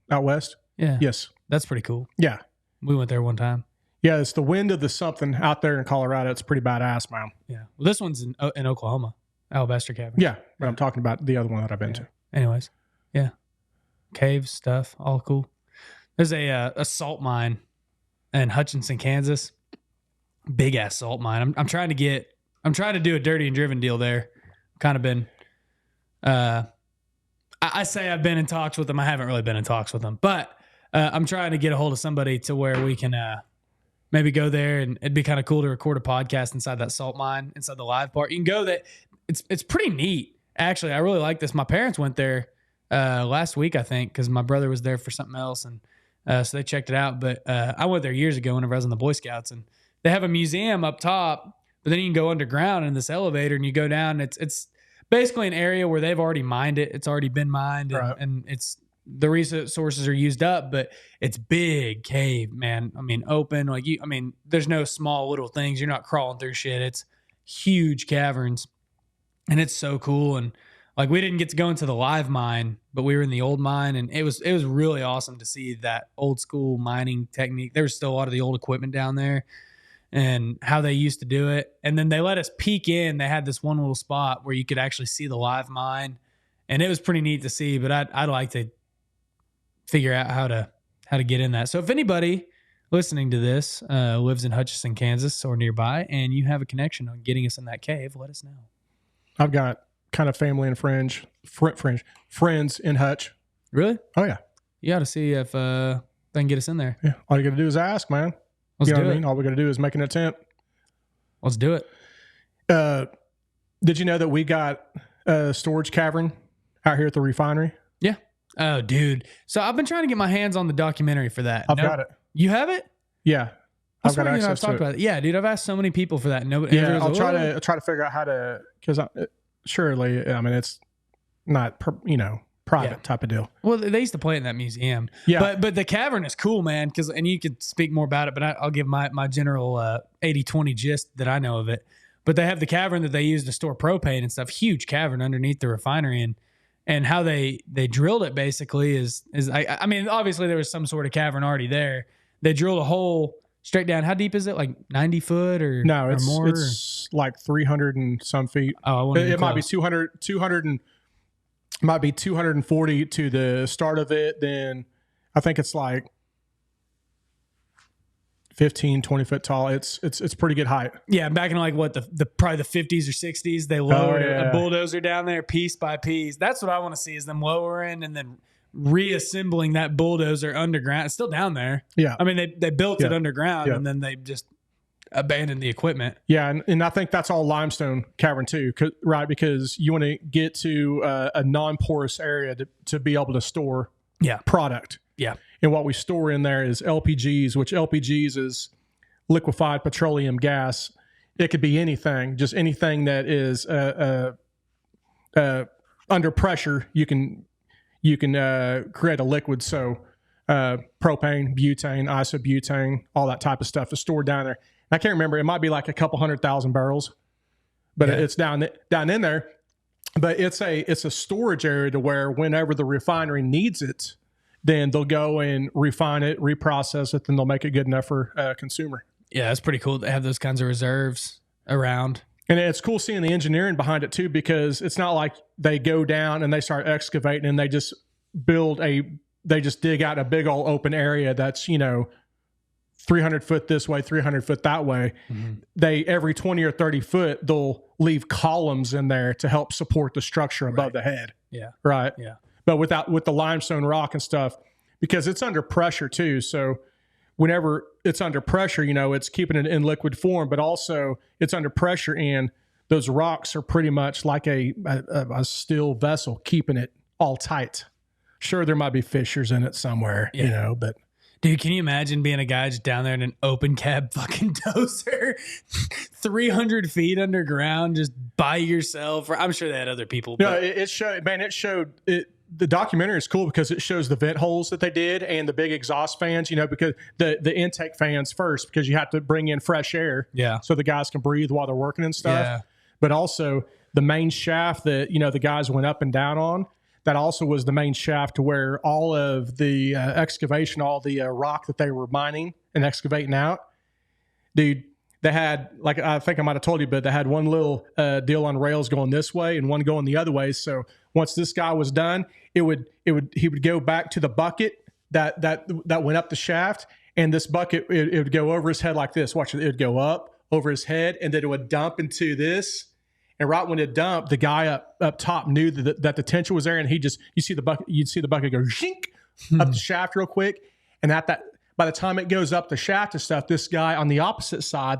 Out west. Yeah. Yes. That's pretty cool. Yeah. We went there one time. Yeah, it's the Wind of the something out there in Colorado. It's pretty badass, man. Yeah. Well, this one's in Oklahoma, Alabaster Caverns. Yeah, but I'm talking about the other one that I've been to. Anyways, yeah, caves stuff, all cool. There's a salt mine in Hutchinson, Kansas. Big ass salt mine. I'm trying to do a dirty and driven deal there. Kind of been. I say I've been in talks with them. I haven't really been in talks with them, but I'm trying to get a hold of somebody to where we can maybe go there, and it'd be kind of cool to record a podcast inside that salt mine, inside the live part. You can go that. It's pretty neat. Actually, I really like this. My parents went there last week, I think, because my brother was there for something else, and so they checked it out. But I went there years ago whenever I was in the Boy Scouts, and they have a museum up top, but then you can go underground in this elevator, and you go down. It's basically an area where they've already mined it. It's already been mined, right. and it's the resources are used up, but it's big cave, man. I mean, open, there's no small little things. You're not crawling through shit. It's huge caverns, and it's so cool. And like, we didn't get to go into the live mine, but we were in the old mine, and it was really awesome to see that old school mining technique. There was still a lot of the old equipment down there and how they used to do it. And then they let us peek in. They had this one little spot where you could actually see the live mine, and it was pretty neat to see, but I'd like to figure out how to get in that. So if anybody listening to this lives in Hutchinson, Kansas or nearby, and you have a connection on getting us in that cave, let us know. I've got kind of family and friends in Hutch. Really? Oh yeah. You got to see if they can get us in there. Yeah. All you got to do is ask, man. Let's you know do what it. I mean? All we got to do is make an attempt. Let's do it. Did you know that we got a storage cavern out here at the refinery? Yeah. Oh, dude. So I've been trying to get my hands on the documentary for that. I've got it. You have it? Yeah. I've got access to it. About it. Yeah, dude. I've asked so many people for that. Nobody. Yeah, I'll try to figure out how to, because surely, I mean, it's not private type of deal. Well, they used to play it in that museum. Yeah, but the cavern is cool, man. And you could speak more about it, but I'll give my general 80-20 gist that I know of it. But they have the cavern that they use to store propane and stuff. Huge cavern underneath the refinery, and how they drilled it basically is I mean, obviously there was some sort of cavern already there. They drilled a hole straight down. How deep is it? Like 90 foot or no? Or it's more? It's like 300 and some feet. Oh, it might be 200 and might be 240 to the start of it. Then I think it's like 15, 20 foot tall. It's pretty good height. Yeah, back in like what the probably the 50s or 60s, they lowered a bulldozer down there piece by piece. That's what I want to see, is them lowering and then reassembling that bulldozer underground. It's still down there. Yeah, I mean they built it underground and then they just abandoned the equipment. Yeah, and I think that's all limestone cavern too, right? Because you want to get to a non-porous area to be able to store product. Yeah. And what we store in there is LPGs, which LPGs is liquefied petroleum gas. It could be anything, just anything that is under pressure. You can create a liquid. So propane, butane, isobutane, all that type of stuff is stored down there. I can't remember. It might be like a couple 100,000 barrels, but it's down in there. But it's a storage area to where whenever the refinery needs it, then they'll go and refine it, reprocess it, then they'll make it good enough for a consumer. Yeah, it's pretty cool to have those kinds of reserves around. And it's cool seeing the engineering behind it too, because it's not like they go down and they start excavating and they just dig out a big old open area that's, 300 foot this way, 300 foot that way. Mm-hmm. They, every 20 or 30 foot, they'll leave columns in there to help support the structure above the head. Yeah. Right. Yeah. But with the limestone rock and stuff, because it's under pressure too. So whenever it's under pressure, it's keeping it in liquid form, but also it's under pressure, and those rocks are pretty much like a steel vessel, keeping it all tight. Sure, there might be fissures in it somewhere, but... Dude, can you imagine being a guy just down there in an open cab fucking dozer, 300 feet underground, just by yourself? I'm sure they had other people. No, it showed. The documentary is cool because it shows the vent holes that they did and the big exhaust fans. Because the intake fans first, because you have to bring in fresh air. Yeah. So the guys can breathe while they're working and stuff. Yeah. But also the main shaft that the guys went up and down on. That also was the main shaft to where all of the excavation, all the rock that they were mining and excavating out, dude, they had, like, I think I might have told you, but they had one little deal on rails going this way and one going the other way. So once this guy was done, he would go back to the bucket that went up the shaft, and this bucket, it would go over his head like this. Watch it. It would go up over his head, and then it would dump into this. And right when it dumped, the guy up top knew that the tension was there, and you'd see the bucket go zink up the shaft real quick. And by the time it goes up the shaft and stuff, this guy on the opposite side,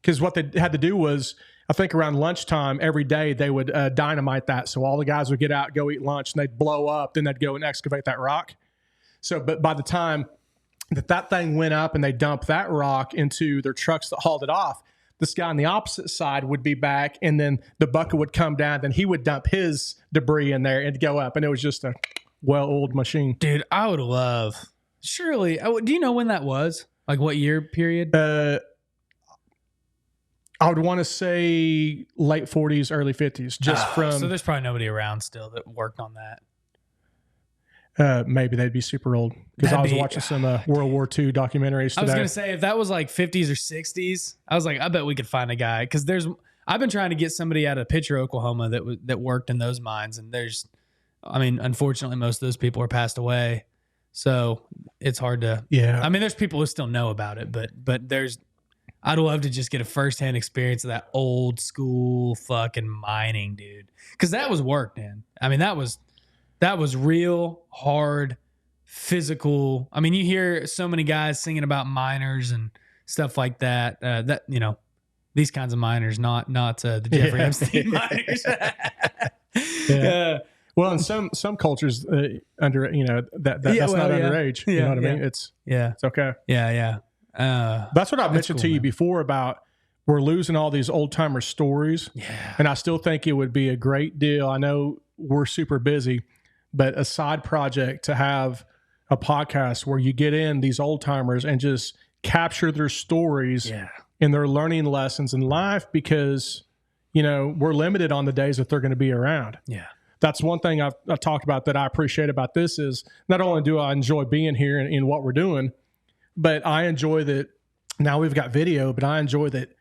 because what they had to do was, I think around lunchtime every day, they would dynamite that. So all the guys would get out, go eat lunch, and they'd blow up, then they'd go and excavate that rock. So, but by the time that thing went up and they dumped that rock into their trucks that hauled it off, this guy on the opposite side would be back, and then the bucket would come down, then he would dump his debris in there and go up, and it was just a well-oiled machine. Dude, I would love... Surely... Do you know when that was? Like what year period? I would want to say late 40s, early 50s. So there's probably nobody around still that worked on that. Maybe they'd be super old, because I was watching some World War II documentaries today. I was going to say, if that was like 50s or 60s, I was like, I bet we could find a guy, because I've been trying to get somebody out of Pitcher, Oklahoma that worked in those mines, and unfortunately, most of those people are passed away, so it's hard to. Yeah. I mean, there's people who still know about it, but I'd love to just get a firsthand experience of that old school fucking mining, dude, because that was work, man. I mean, that was real hard, physical. I mean, you hear so many guys singing about miners and stuff like that. these kinds of miners, not the Jeffrey Epstein miners. Yeah. Well, in some cultures, under that's not underage. You know what I mean? It's okay. Yeah. That's what I mentioned to you before about we're losing all these old timer stories. Yeah. And I still think it would be a great deal. I know we're super busy, but a side project to have a podcast where you get in these old timers and just capture their stories and their learning lessons in life, because we're limited on the days that they're going to be around. Yeah. That's one thing I've talked about that I appreciate about this is not only do I enjoy being here in what we're doing, but I enjoy that now we've got video, but I enjoy that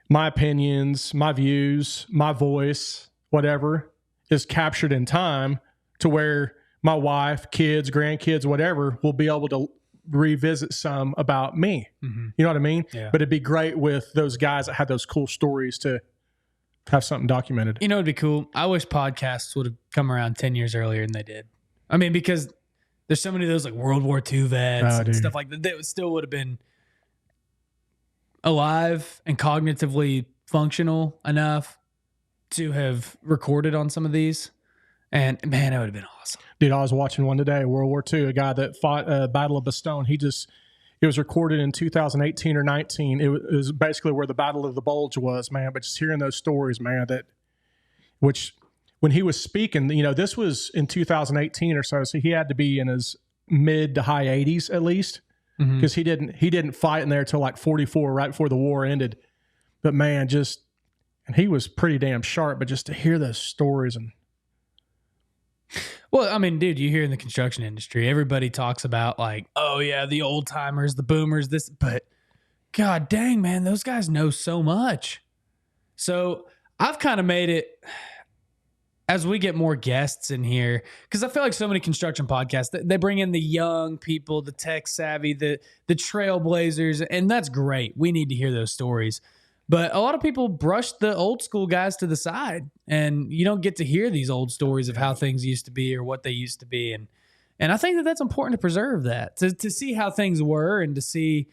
my opinions, my views, my voice, whatever is captured in time to where my wife, kids, grandkids, whatever, will be able to revisit some about me. Mm-hmm. You know what I mean? Yeah. But it'd be great with those guys that had those cool stories to have something documented. It'd be cool. I wish podcasts would have come around 10 years earlier than they did. I mean, because there's so many of those like World War II vets and stuff like that still would have been alive and cognitively functional enough to have recorded on some of these. And man, it would have been awesome. Dude, I was watching one today, World War II, a guy that fought Battle of Bastogne. It was recorded in 2018 or 19. It was basically where the Battle of the Bulge was, man. But just hearing those stories, man, which when he was speaking, this was in 2018 or so he had to be in his mid to high 80s at least, because he didn't fight in there till like 44, right before the war ended. But man, and he was pretty damn sharp. But just to hear those stories and. Well, I mean, dude, you hear in the construction industry, everybody talks about like, oh yeah, the old timers, the boomers, but God dang, man, those guys know so much. So I've kind of made it as we get more guests in here, because I feel like so many construction podcasts, they bring in the young people, the tech savvy, the trailblazers, and that's great. We need to hear those stories. But a lot of people brush the old school guys to the side, and you don't get to hear these old stories of how things used to be or what they used to be. And I think that that's important to preserve that, to see how things were, and to see,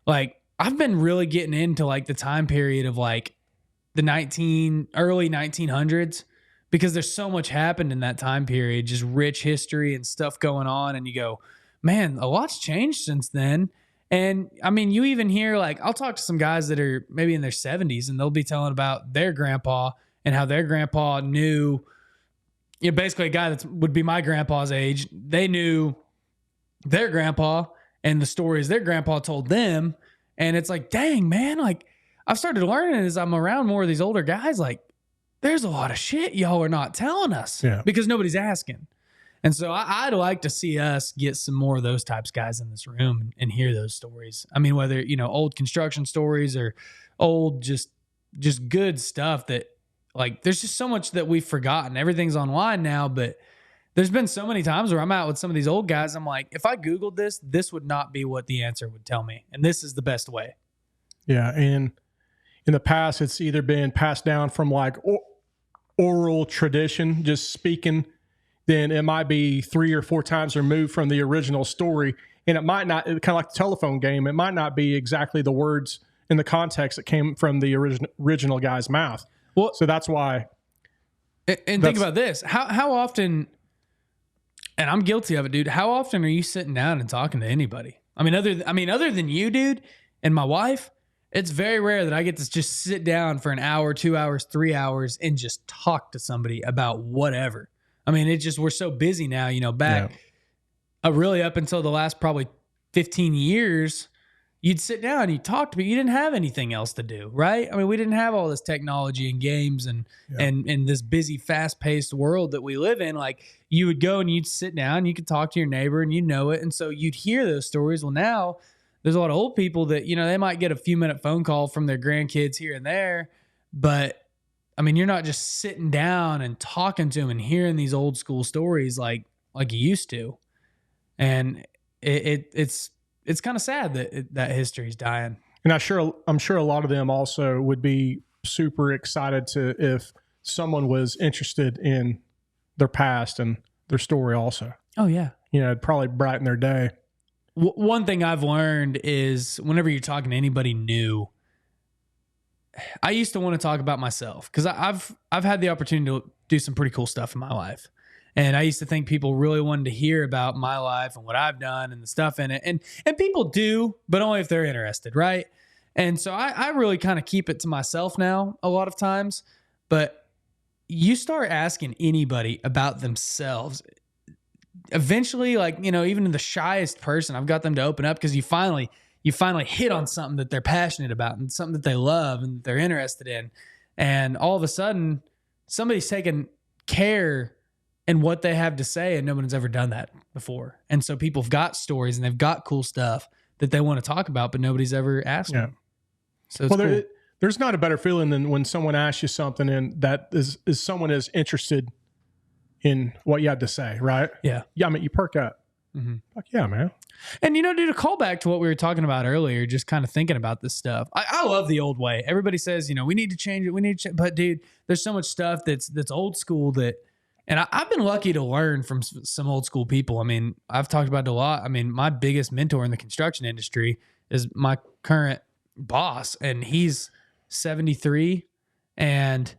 like, I've been really getting into like the time period of like the early 1900s, because there's so much happened in that time period, just rich history and stuff going on. And you go, man, a lot's changed since then. And I mean, you even hear like, I'll talk to some guys that are maybe in their 70s, and they'll be telling about their grandpa and how their grandpa knew, basically a guy that would be my grandpa's age. They knew their grandpa and the stories their grandpa told them. And it's like, dang, man, like I've started learning as I'm around more of these older guys, like there's a lot of shit y'all are not telling us because nobody's asking. And so I'd like to see us get some more of those types of guys in this room and hear those stories. I mean, whether, old construction stories or old, just good stuff that like, there's just so much that we've forgotten. Everything's online now, but there's been so many times where I'm out with some of these old guys. I'm like, if I Googled this would not be what the answer would tell me. And this is the best way. Yeah. And in the past, it's either been passed down from like oral tradition, just speaking, then it might be 3 or 4 times removed from the original story. And it might not, kind of like the telephone game, it might not be exactly the words in the context that came from the original guy's mouth. Well, so that's why. And think about this. How often, and I'm guilty of it, dude, how often are you sitting down and talking to anybody? I mean, other than you, dude, and my wife, it's very rare that I get to just sit down for an hour, 2 hours, 3 hours and just talk to somebody about whatever. I mean, we're so busy now, really up until the last probably 15 years, you'd sit down and you'd talk to people. You didn't have anything else to do, right? I mean, we didn't have all this technology and games and this busy, fast-paced world that we live in. Like, you would go and you'd sit down, you could talk to your neighbor and you know it. And so you'd hear those stories. Well, now there's a lot of old people that, they might get a few-minute phone call from their grandkids here and there, but I mean, you're not just sitting down and talking to them and hearing these old school stories like you used to. And it's kind of sad that history's dying. And I'm sure a lot of them also would be super excited if someone was interested in their past and their story also. Oh yeah. It'd probably brighten their day. One thing I've learned is whenever you're talking to anybody new, I used to want to talk about myself because I've had the opportunity to do some pretty cool stuff in my life. And I used to think people really wanted to hear about my life and what I've done and the stuff in it. And people do, but only if they're interested, right? And so I really kind of keep it to myself now a lot of times. But you start asking anybody about themselves, eventually, like, you know, even the shyest person, I've got them to open up because you finally hit on something that they're passionate about and something that they love and they're interested in. And all of a sudden, somebody's taking care in what they have to say, and no one's ever done that before. And so people have got stories and they've got cool stuff that they want to talk about, but nobody's ever asked them. So it's cool. There's not a better feeling than when someone asks you something and that is someone is interested in what you have to say, right? Yeah. Yeah, I mean, you perk up. Mm-hmm. Fuck yeah, man. And, you know, dude, a callback to what we were talking about earlier, just kind of thinking about this stuff. I love the old way. Everybody says, you know, we need to change it. But, dude, there's so much stuff that's old school and I've been lucky to learn from some old school people. I mean, I've talked about it a lot. I mean, my biggest mentor in the construction industry is my current boss, and he's 73. And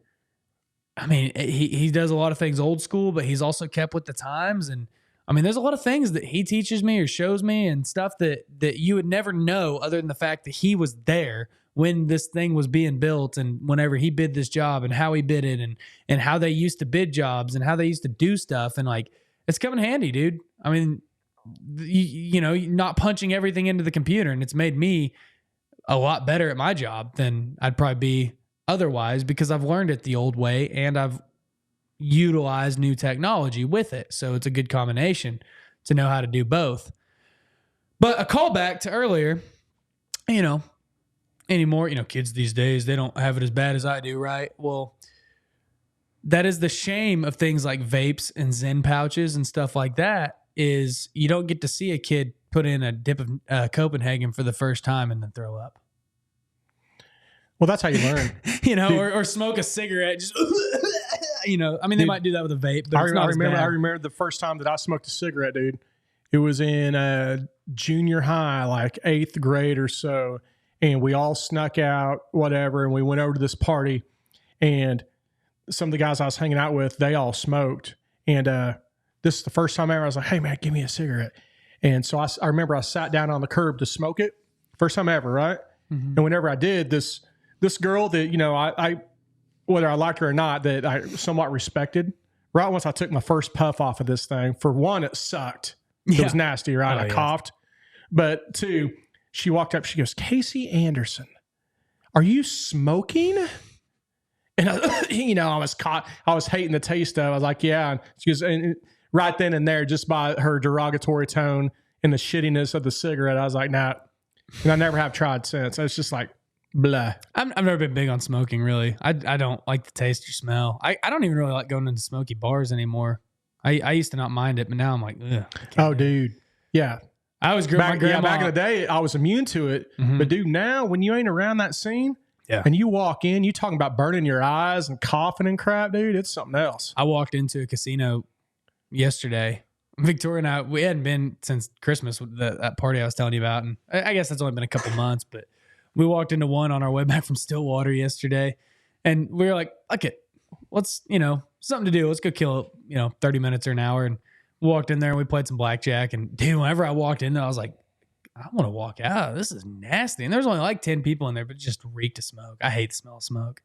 I mean, he does a lot of things old school, but he's also kept with the times. And I mean, there's a lot of things that he teaches me or shows me and stuff that you would never know other than the fact that he was there when this thing was being built and whenever he bid this job and how he bid it and how they used to bid jobs and how they used to do stuff. And like, it's coming handy, dude. I mean, you know, not punching everything into the computer, and it's made me a lot better at my job than I'd probably be otherwise because I've learned it the old way and I've utilized new technology with it. So it's a good combination to know how to do both. But a callback to earlier, you know, anymore, you know, kids these days, they don't have it as bad as I do, right? Well, that is the shame of things like vapes and Zen pouches and stuff like that, is you don't get to see a kid put in a dip of Copenhagen for the first time and then throw up. Well, that's how you learn. You know, or smoke a cigarette, just, you know, I mean, they might do that with a vape, but it's not as bad. I remember the first time that I smoked a cigarette, dude. It was in junior high, like 8th grade or so. And we all snuck out, whatever, and we went over to this party. And some of the guys I was hanging out with, they all smoked. And this is the first time ever I was like, hey, man, give me a cigarette. And so I remember I sat down on the curb to smoke it. First time ever, right? Mm-hmm. And whenever I did, this girl that, you know, I whether I liked her or not, that I somewhat respected, right once I took my first puff off of this thing, for one, it sucked. It was nasty, right? I coughed. But two, she walked up, she goes, Casey Anderson, are you smoking? And you know, I was hating the taste of it. I was like, yeah. And she goes, and right then and there, just by her derogatory tone and the shittiness of the cigarette, I was like, nah. And I never have tried since. It's just like, blah. I've never been big on smoking, really. I don't like the taste or smell. I don't even really like going into smoky bars anymore. I used to not mind it, but now I'm like, ugh. Oh, dude. Yeah. I was my grandma. Yeah, back in the day, I was immune to it. Mm-hmm. But dude, now when you ain't around that scene and you walk in, you talking about burning your eyes and coughing and crap, dude, it's something else. I walked into a casino yesterday. Victoria and I, we hadn't been since Christmas, that party I was telling you about. And I guess that's only been a couple months, but we walked into one on our way back from Stillwater yesterday. And we were like, fuck it. Let's, you know, something to do. Let's go kill, 30 minutes or an hour. And we walked in there and we played some blackjack. And dude, whenever I walked in there, I was like, I want to walk out. This is nasty. And there's only like 10 people in there, but it just reeked of smoke. I hate the smell of smoke.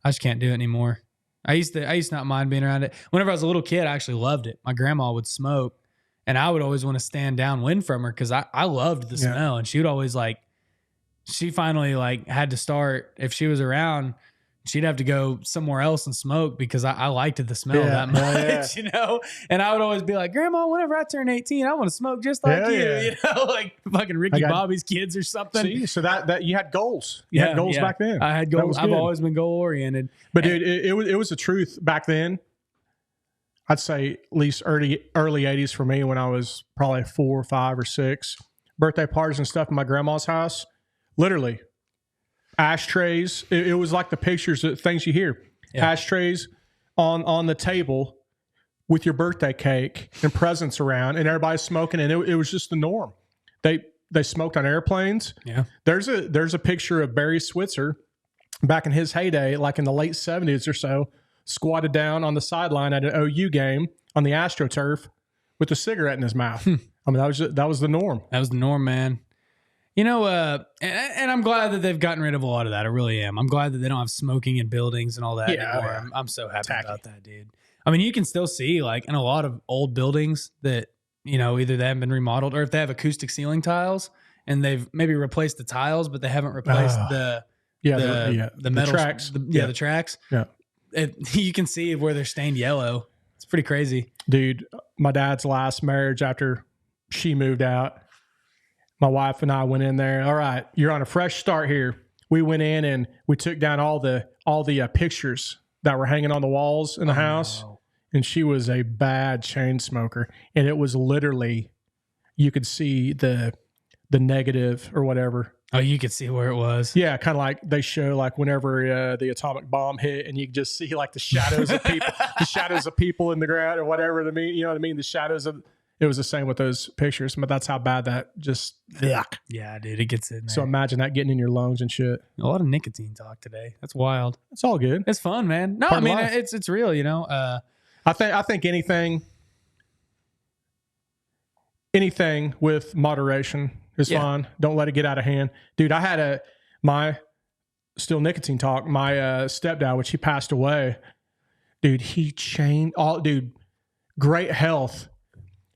I just can't do it anymore. I used to not mind being around it. Whenever I was a little kid, I actually loved it. My grandma would smoke and I would always want to stand downwind from her because I loved the smell. And she would always she finally had to start, if she was around, she'd have to go somewhere else and smoke because I liked the smell that much, you know? And I would always be like, Grandma, whenever I turn 18, I want to smoke just like you know, like fucking Ricky Bobby's kids or something. See, so that you had goals. You had goals back then. I had goals. I've always been goal oriented. But dude, it was the truth back then. I'd say at least early 80s for me, when I was probably 4 or 5 or 6. Birthday parties and stuff in my grandma's house. Literally. Ashtrays. It was like the pictures, things you hear. Yeah. Ashtrays on the table with your birthday cake and presents around, and everybody's smoking, and it was just the norm. They smoked on airplanes. Yeah. There's a picture of Barry Switzer back in his heyday, like in the late 70s or so, squatted down on the sideline at an OU game on the AstroTurf with a cigarette in his mouth. I mean, that was the norm. That was the norm, man. You know, and I'm glad that they've gotten rid of a lot of that. I really am. I'm glad that they don't have smoking in buildings and all that anymore. Yeah. I'm so happy Tacky. about that, dude. I mean, you can still see, like, in a lot of old buildings that, you know, either they haven't been remodeled or if they have acoustic ceiling tiles and they've maybe replaced the tiles, but they haven't replaced the metal tracks. The tracks. Yeah. You can see where they're stained yellow. It's pretty crazy. Dude, my dad's last marriage after she moved out, my wife and I went in there. All right, you're on a fresh start here. We went in and we took down all the pictures that were hanging on the walls in the house. No. And she was a bad chain smoker. And it was literally, you could see the negative or whatever. Oh, you could see where it was. Yeah, kind of like they show like whenever the atomic bomb hit, and you could just see like the shadows of people, the shadows of people in the ground or whatever. You know what I mean? The shadows of. It was the same with those pictures, but that's how bad that just. Yuck. Yeah, dude, it gets in there. So imagine that getting in your lungs and shit. A lot of nicotine talk today. That's wild. It's all good. It's fun, man. No, Part I of mean life. it's real. You know. I think anything with moderation is fine. Don't let it get out of hand, dude. I had my still nicotine talk. My stepdad, which he passed away, dude. He great health.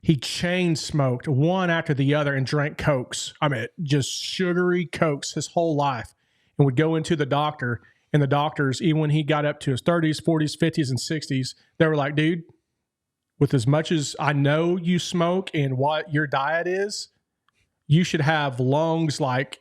He chain smoked one after the other and drank Cokes. I mean, just sugary Cokes his whole life, and would go into the doctor. And the doctors, even when he got up to his 30s, 40s, 50s, and 60s, they were like, dude, with as much as I know you smoke and what your diet is, you should have lungs like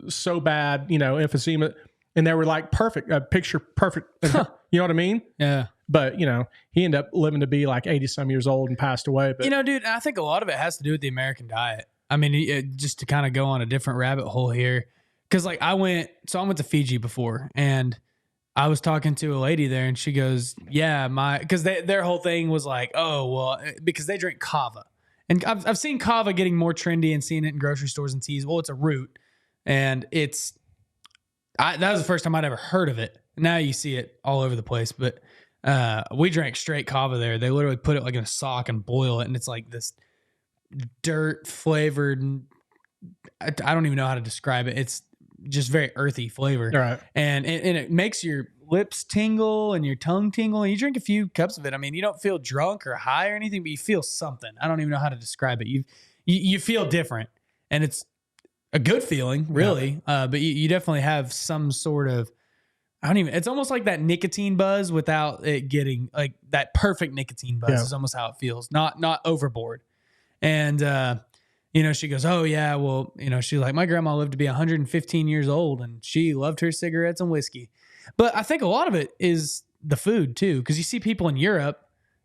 so bad, you know, emphysema. And they were like perfect, picture perfect. You know what I mean? Yeah. But, you know, he ended up living to be like 80 some years old and passed away. But, you know, dude, I think a lot of it has to do with the American diet. I mean, just to kind of go on a different rabbit hole here. Because, like, I went to Fiji before, and I was talking to a lady there, and she goes, yeah, because their whole thing was like, oh, well, because they drink kava. And I've seen kava getting more trendy and seeing it in grocery stores and teas. Well, it's a root, and that was the first time I'd ever heard of it. Now you see it all over the place, but we drank straight kava there. They literally put it like in a sock and boil it, and it's like this dirt flavored. I don't even know how to describe it. It's just very earthy flavor, right. And it makes your lips tingle and your tongue tingle. And you drink a few cups of it. I mean, you don't feel drunk or high or anything, but you feel something. I don't even know how to describe it. You feel different, and it's a good feeling, really. Yeah. But you definitely have some sort of, it's almost like that nicotine buzz without it getting like that perfect nicotine buzz is almost how it feels. Not overboard. And, you know, she goes, oh yeah, well, you know, she's like, my grandma lived to be 115 years old and she loved her cigarettes and whiskey. But I think a lot of it is the food too. Because you see people in Europe,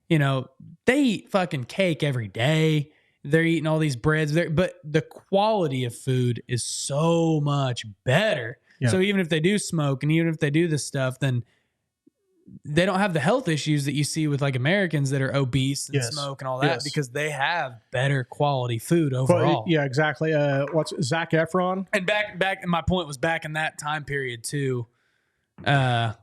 you know, they eat fucking cake every day. They're eating all these breads there, but the quality of food is so much better. Yeah. So even if they do smoke and even if they do this stuff, then they don't have the health issues that you see with like Americans that are obese and smoke and all that because they have better quality food overall. Well, yeah, exactly. What's Zac Efron? And back, and my point was back in that time period too. Back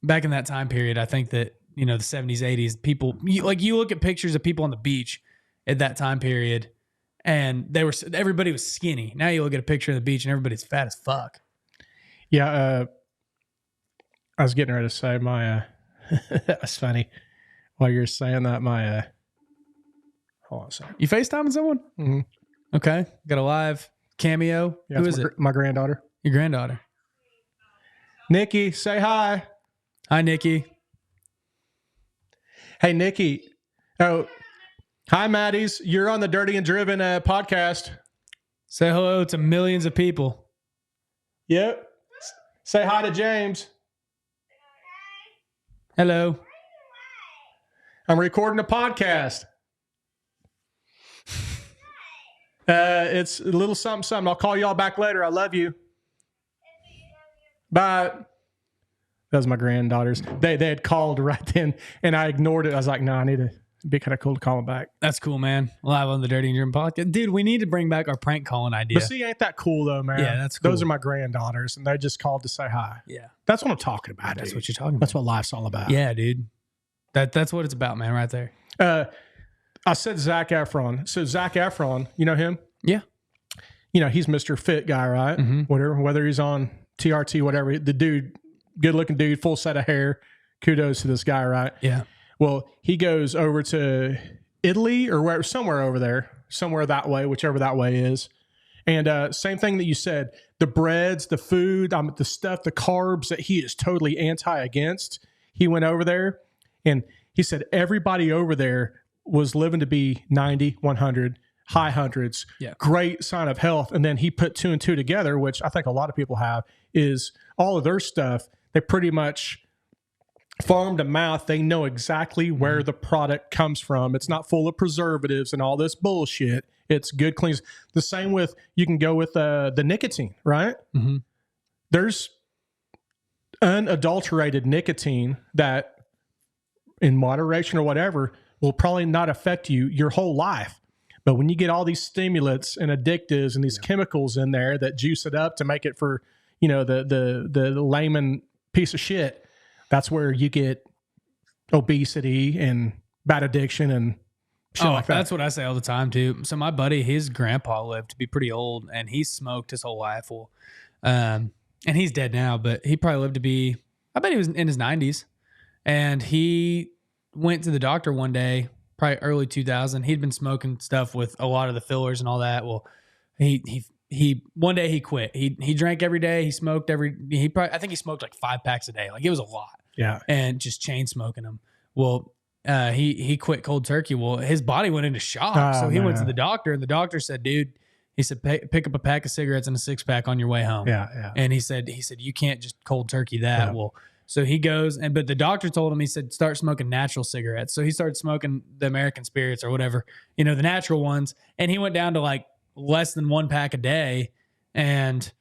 in that time period, I think that, you know, the 70s, 80s, people, you look at pictures of people on the beach at that time period, and everybody was skinny. Now you look at a picture of the beach and everybody's fat as fuck. Yeah, I was getting ready to say that's funny. While you're saying that, hold on a second. You FaceTiming someone? Mm-hmm. Okay. Got a live cameo. Yeah, who is it? My granddaughter. Your granddaughter. Nikki, say hi. Hi, Nikki. Hey, Nikki. Oh, hi, Maddies. You're on the Dirty and Driven podcast. Say hello to millions of people. Yep. Say hi to James. Hello. I'm recording a podcast. It's a little something, something. I'll call y'all back later. I love you. Bye. That was my granddaughters. They had called right then, and I ignored it. I was like, no, I need It'd be kind of cool to call him back. That's cool, man. Live on the Dirty and German podcast. Dude, we need to bring back our prank calling idea. But see, ain't that cool though, man? Yeah, that's cool. Those are my granddaughters, and they just called to say hi. Yeah. That's what I'm talking about. That's dude. what you're talking about. That's what life's all about. Yeah, dude. That's what it's about, man, right there. I said Zac Efron. So Zac Efron, you know him? Yeah. You know, he's Mr. Fit guy, right? Mm-hmm. Whatever, whether he's on TRT, whatever. The dude, good looking dude, full set of hair. Kudos to this guy, right? Yeah. Well, he goes over to Italy or somewhere over there, somewhere that way, whichever that way is. And same thing that you said, the breads, the food, the stuff, the carbs that he is totally against. He went over there and he said everybody over there was living to be 90, 100, high hundreds. Yeah. Great sign of health. And then he put 2 and 2 together, which I think a lot of people have, is all of their stuff, they pretty much farm to mouth. They know exactly where the product comes from. It's not full of preservatives and all this bullshit. It's good, clean. The same with, you can go with the nicotine, right? Mm-hmm. There's unadulterated nicotine that in moderation or whatever will probably not affect you your whole life. But when you get all these stimulants and addictives and these chemicals in there that juice it up to make it for, you know, the layman piece of shit, that's where you get obesity and bad addiction and shit like that. That's what I say all the time too. So my buddy, his grandpa lived to be pretty old, and he smoked his whole life. Well, and he's dead now, but he probably lived to be, I bet he was in his 90s. And he went to the doctor one day, probably early 2000. He'd been smoking stuff with a lot of the fillers and all that. Well, he one day he quit. He drank every day. He smoked I think he smoked like 5 packs a day. Like, it was a lot. Yeah. And just chain smoking them. Well, he quit cold turkey. Well, his body went into shock. So he went to the doctor, and the doctor said, dude, he said, pick up a pack of cigarettes and a 6-pack on your way home. Yeah. Yeah. And he said, you can't just cold turkey that. Yeah. Well, so he goes, but the doctor told him, he said, start smoking natural cigarettes. So he started smoking the American Spirits or whatever, you know, the natural ones. And he went down to like less than 1 pack a day, and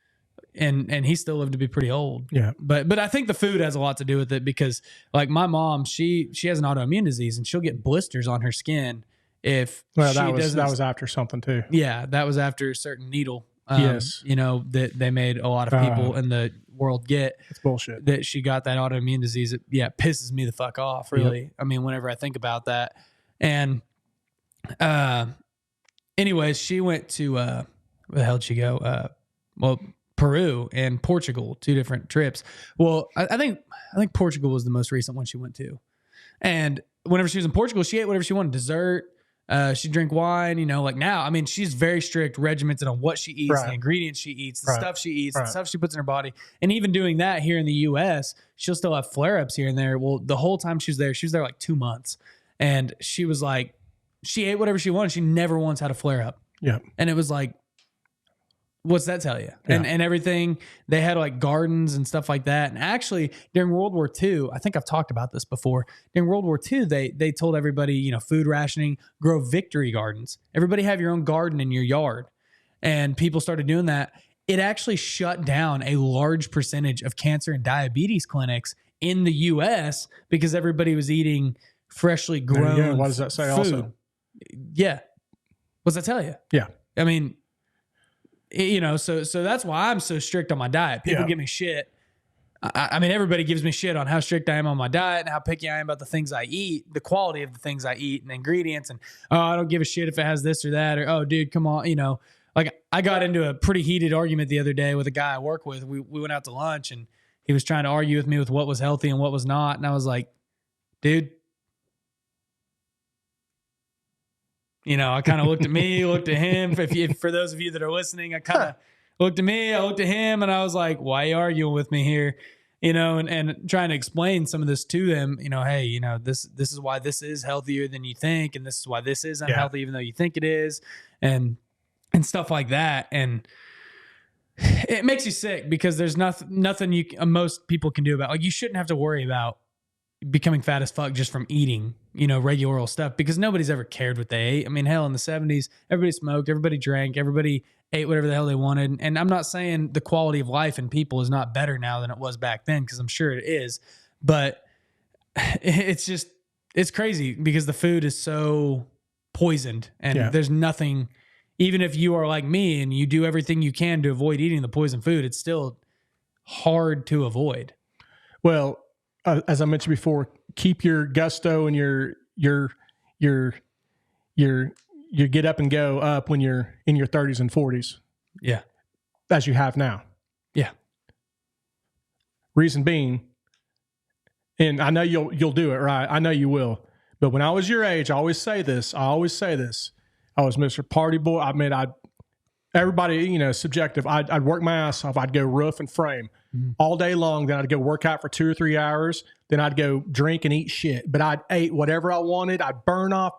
he still lived to be pretty old. Yeah. But I think the food has a lot to do with it, because like my mom, she has an autoimmune disease, and she'll get blisters on her skin if that was after something too. Yeah, that was after a certain needle. Yes. You know, that they made a lot of people in the world get. It's bullshit. That she got that autoimmune disease. It pisses me the fuck off, really. Yep. I mean, whenever I think about that. And anyways, she went to where the hell did she go? Peru and Portugal, 2 different trips. Well, I think Portugal was the most recent one she went to. And whenever she was in Portugal, she ate whatever she wanted, dessert. She drank wine, you know, like now, I mean, she's very strict, regimented on what she eats, right, the ingredients she eats, the stuff she eats, the stuff she puts in her body. And even doing that here in the US, she'll still have flare-ups here and there. Well, the whole time she was there like 2 months. And she was like, she ate whatever she wanted. She never once had a flare-up. Yeah. And it was like, what's that tell you? Yeah. And everything, they had like gardens and stuff like that. And actually, during World War II, I think I've talked about this before. During World War II, they told everybody, you know, food rationing, grow victory gardens. Everybody have your own garden in your yard. And people started doing that. It actually shut down a large percentage of cancer and diabetes clinics in the U.S. because everybody was eating freshly grown yeah. What does that say food. Also? Yeah. What's that tell you? Yeah. I mean, you know, so that's why I'm so strict on my diet. People give me shit. I mean, everybody gives me shit on how strict I am on my diet and how picky I am about the things I eat, the quality of the things I eat and ingredients. And, oh, I don't give a shit if it has this or that, or, oh, dude, come on. You know, like I got into a pretty heated argument the other day with a guy I work with. We went out to lunch, and he was trying to argue with me with what was healthy and what was not. And I was like, dude, you know, I kind of looked at me, looked at him. For those of you that are listening, I kind of looked at me, I looked at him, and I was like, why are you arguing with me here? You know, and trying to explain some of this to them, you know, hey, you know, this is why this is healthier than you think, and this is why this is unhealthy even though you think it is, and stuff like that. And it makes you sick because there's nothing most people can do about it. Like, you shouldn't have to worry about becoming fat as fuck just from eating, you know, regular old stuff, because nobody's ever cared what they ate. I mean, hell, in the 70s, everybody smoked, everybody drank, everybody ate whatever the hell they wanted. And I'm not saying the quality of life in people is not better now than it was back then, because I'm sure it is. But it's just, it's crazy because the food is so poisoned and there's nothing, even if you are like me and you do everything you can to avoid eating the poison food, it's still hard to avoid. Well, as I mentioned before, keep your gusto and your get up and go up when you're in your 30s and 40s. Yeah. As you have now. Yeah. Reason being, and I know you'll do it, right? I know you will. But when I was your age, I always say this. I was Mr. Party Boy. I mean, everybody, subjective. I'd work my ass off. I'd go roof and frame all day long. Then I'd go work out for 2 or 3 hours. Then I'd go drink and eat shit. But I'd ate whatever I wanted. I'd burn off.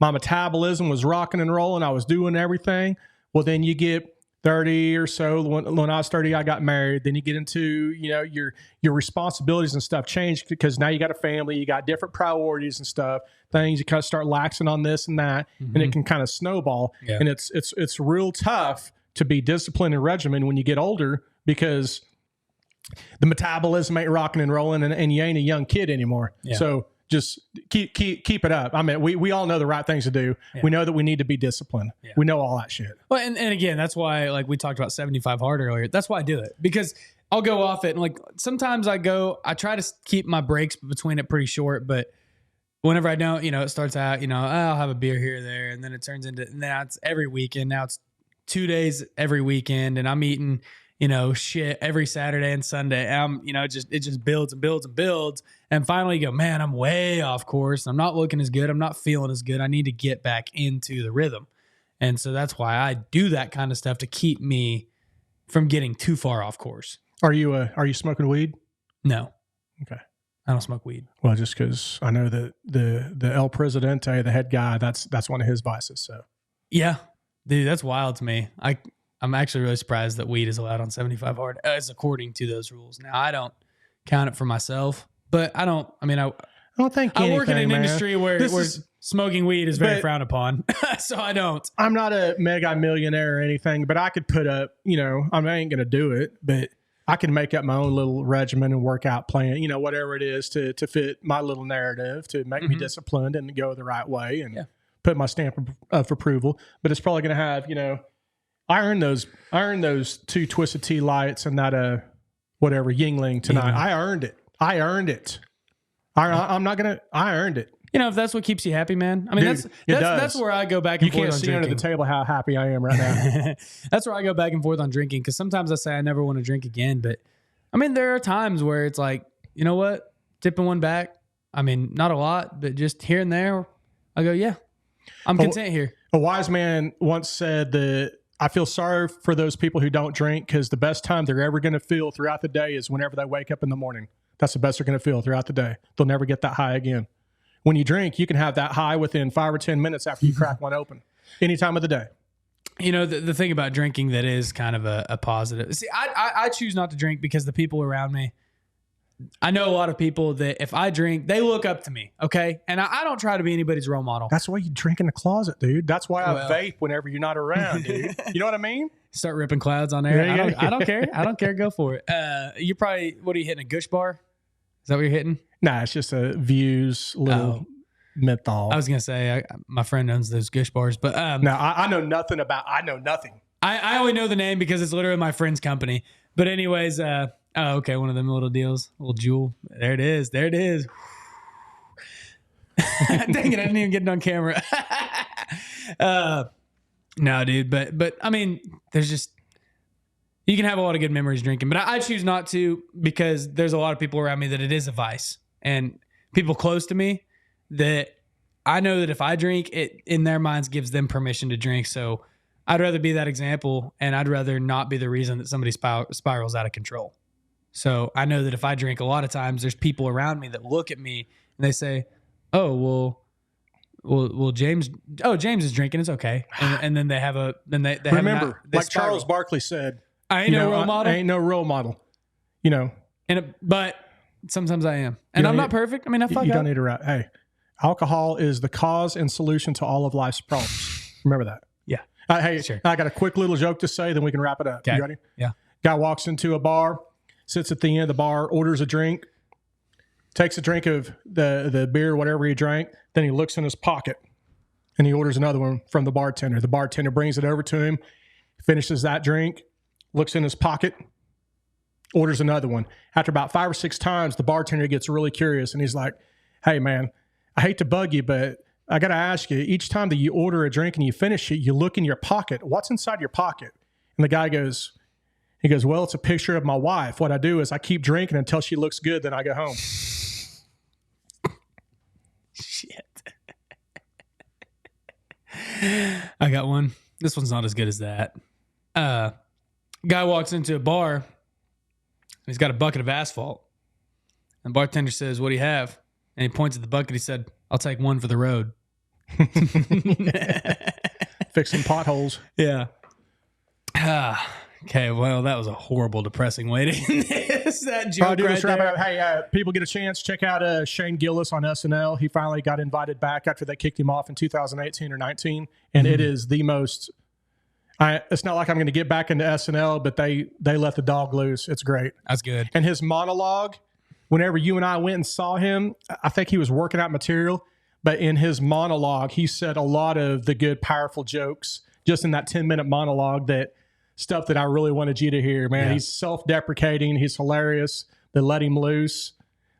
My metabolism was rocking and rolling. I was doing everything. Well, then you get 30 or so. When I was 30, I got married. Then you get into, your responsibilities and stuff change because now you got a family, you got different priorities and stuff. Things you kind of start laxing on this and that, and it can kind of snowball. Yeah. And it's real tough to be disciplined and regimented when you get older because the metabolism ain't rocking and rolling, and you ain't a young kid anymore. Yeah. So just keep it up. I mean, we all know the right things to do. Yeah. We know that we need to be disciplined. Yeah. We know all that shit. Well, and again, that's why, like we talked about 75 hard earlier. That's why I do it, because I'll go off it. And like sometimes I try to keep my breaks between it pretty short, but whenever I don't, it starts out, I'll have a beer here or there. And then it turns into, now it's every weekend. Now it's 2 days every weekend. And I'm eating, shit every Saturday and Sunday. It just builds and builds and builds. And finally you go, man, I'm way off course. I'm not looking as good. I'm not feeling as good. I need to get back into the rhythm. And so that's why I do that kind of stuff to keep me from getting too far off course. Are you smoking weed? No. Okay. I don't smoke weed. Well, just because I know that the El Presidente, the head guy, that's one of his vices. So yeah, dude, that's wild to me. I'm actually really surprised that weed is allowed on 75 hard as according to those rules. Now I don't count it for myself, but I don't think I work in an industry where smoking weed is very frowned upon. So I don't. I'm not a mega millionaire or anything, but I could put up, I ain't going to do it, but I can make up my own little regimen and workout plan, whatever it is to fit my little narrative, to make me disciplined and go the right way and put my stamp of approval. But it's probably going to have, I earned those 2 Twisted Tea Lights and that whatever Yingling tonight. Yeah. I earned it. I earned it. If that's what keeps you happy, man. I mean, dude, that's where I go back and forth on drinking. You can't see under the table how happy I am right now. That's where I go back and forth on drinking, because sometimes I say I never want to drink again. But, I mean, there are times where it's like, you know what? Dipping one back. I mean, not a lot, but just here and there, I go, yeah, I'm content here. A wise man once said that I feel sorry for those people who don't drink, because the best time they're ever going to feel throughout the day is whenever they wake up in the morning. That's the best they're going to feel throughout the day. They'll never get that high again. When you drink, you can have that high within 5 or 10 minutes after you crack one open, any time of the day. The thing about drinking that is kind of a positive. See, I choose not to drink because the people around me, I know a lot of people that if I drink, they look up to me, okay? And I don't try to be anybody's role model. That's why you drink in the closet, dude. That's why I vape whenever you're not around, dude. You know what I mean? Start ripping clouds on air. I don't care. I don't care. Go for it. You're probably, what are you hitting, a gush bar? Is that what you're hitting? Nah, it's just a Views little menthol. I was going to say, my friend owns those gush bars, but no, I know nothing. I only know the name because it's literally my friend's company. But anyways, okay, one of them little deals, little jewel. There it is. Dang it, I didn't even get it on camera. No, dude, but I mean, there's just, you can have a lot of good memories drinking, but I choose not to, because there's a lot of people around me that it is a vice, and people close to me that I know that if I drink, it in their minds gives them permission to drink. So I'd rather be that example, and I'd rather not be the reason that somebody spirals out of control. So I know that if I drink, a lot of times there's people around me that look at me and they say, oh, well, James is drinking. It's okay. And then they have remember, like Charles Barkley said, I ain't no role model. I ain't no role model, but sometimes I am. And I'm not perfect. I mean, I fuck up. You don't need to write. Hey, alcohol is the cause and solution to all of life's problems. Remember that. Yeah. Hey, sure. I got a quick little joke to say, then we can wrap it up. Okay. You ready? Yeah. Guy walks into a bar, sits at the end of the bar, orders a drink. takes a drink of the beer, whatever he drank. Then he looks in his pocket and he orders another one from the bartender. The bartender brings it over to him, finishes that drink, looks in his pocket, orders another one. After about 5 or 6 times, the bartender gets really curious and he's like, hey, man, I hate to bug you, but I got to ask you, each time that you order a drink and you finish it, you look in your pocket. What's inside your pocket? And the guy goes, well, it's a picture of my wife. What I do is I keep drinking until she looks good, then I go home. Shit. I got one. This one's not as good as that. Guy walks into a bar. He's got a bucket of asphalt. And the bartender says, what do you have? And he points at the bucket. He said, I'll take one for the road. Fixing potholes. Yeah. Okay, well, that was a horrible, depressing way to end this. That joke right there. Hey, people get a chance, check out Shane Gillis on SNL. He finally got invited back after they kicked him off in 2018 or 19. And it is the most... it's not like I'm going to get back into SNL, but they let the dog loose. It's great. That's good. And his monologue, whenever you and I went and saw him, I think he was working out material, but in his monologue, he said a lot of the good, powerful jokes just in that 10-minute monologue, that stuff that I really wanted you to hear, man. Yeah. He's self-deprecating. He's hilarious. They let him loose.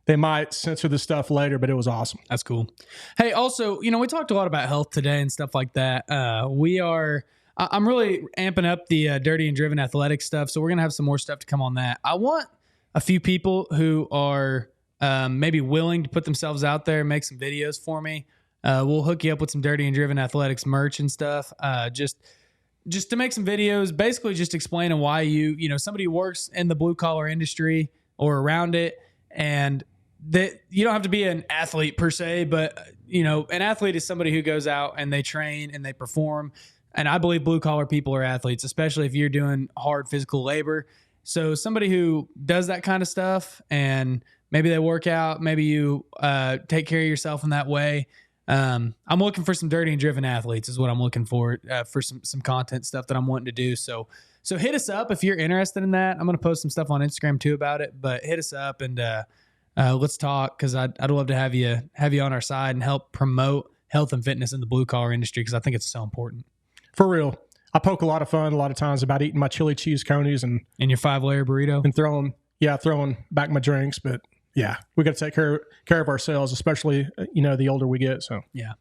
They might censor the stuff later, but it was awesome. That's cool. Hey, also, we talked a lot about health today and stuff like that. I'm really amping up the Dirty and Driven Athletics stuff, so we're going to have some more stuff to come on that. I want a few people who are maybe willing to put themselves out there and make some videos for me. We'll hook you up with some Dirty and Driven Athletics merch and stuff. Just to make some videos, basically just explaining why somebody who works in the blue collar industry or around it, and that you don't have to be an athlete per se, but an athlete is somebody who goes out and they train and they perform. And I believe blue collar people are athletes, especially if you're doing hard physical labor. So somebody who does that kind of stuff, and maybe they work out, maybe you take care of yourself in that way. I'm looking for some Dirty and Driven athletes is what I'm looking for some content stuff that I'm wanting to do. So hit us up if you're interested in that. I'm going to post some stuff on Instagram too about it, but hit us up and let's talk, because I'd love to have you on our side and help promote health and fitness in the blue collar industry, because I think it's so important. For real. I poke a lot of fun a lot of times about eating my chili cheese conies and your 5-layer burrito and throwing back my drinks. But yeah, we got to take care of ourselves, especially, the older we get. So yeah.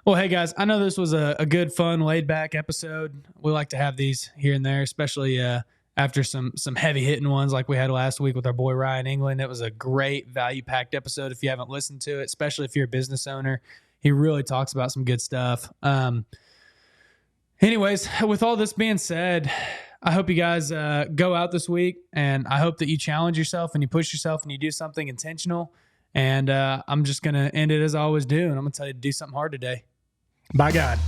Well, hey guys, I know this was a good, fun, laid back episode. We like to have these here and there, especially after some heavy hitting ones like we had last week with our boy Ryan England. It was a great value packed episode. If you haven't listened to it, especially if you're a business owner, he really talks about some good stuff. Anyways, with all this being said, I hope you guys go out this week, and I hope that you challenge yourself and you push yourself and you do something intentional. And I'm just going to end it as I always do, and I'm going to tell you to do something hard today. By God.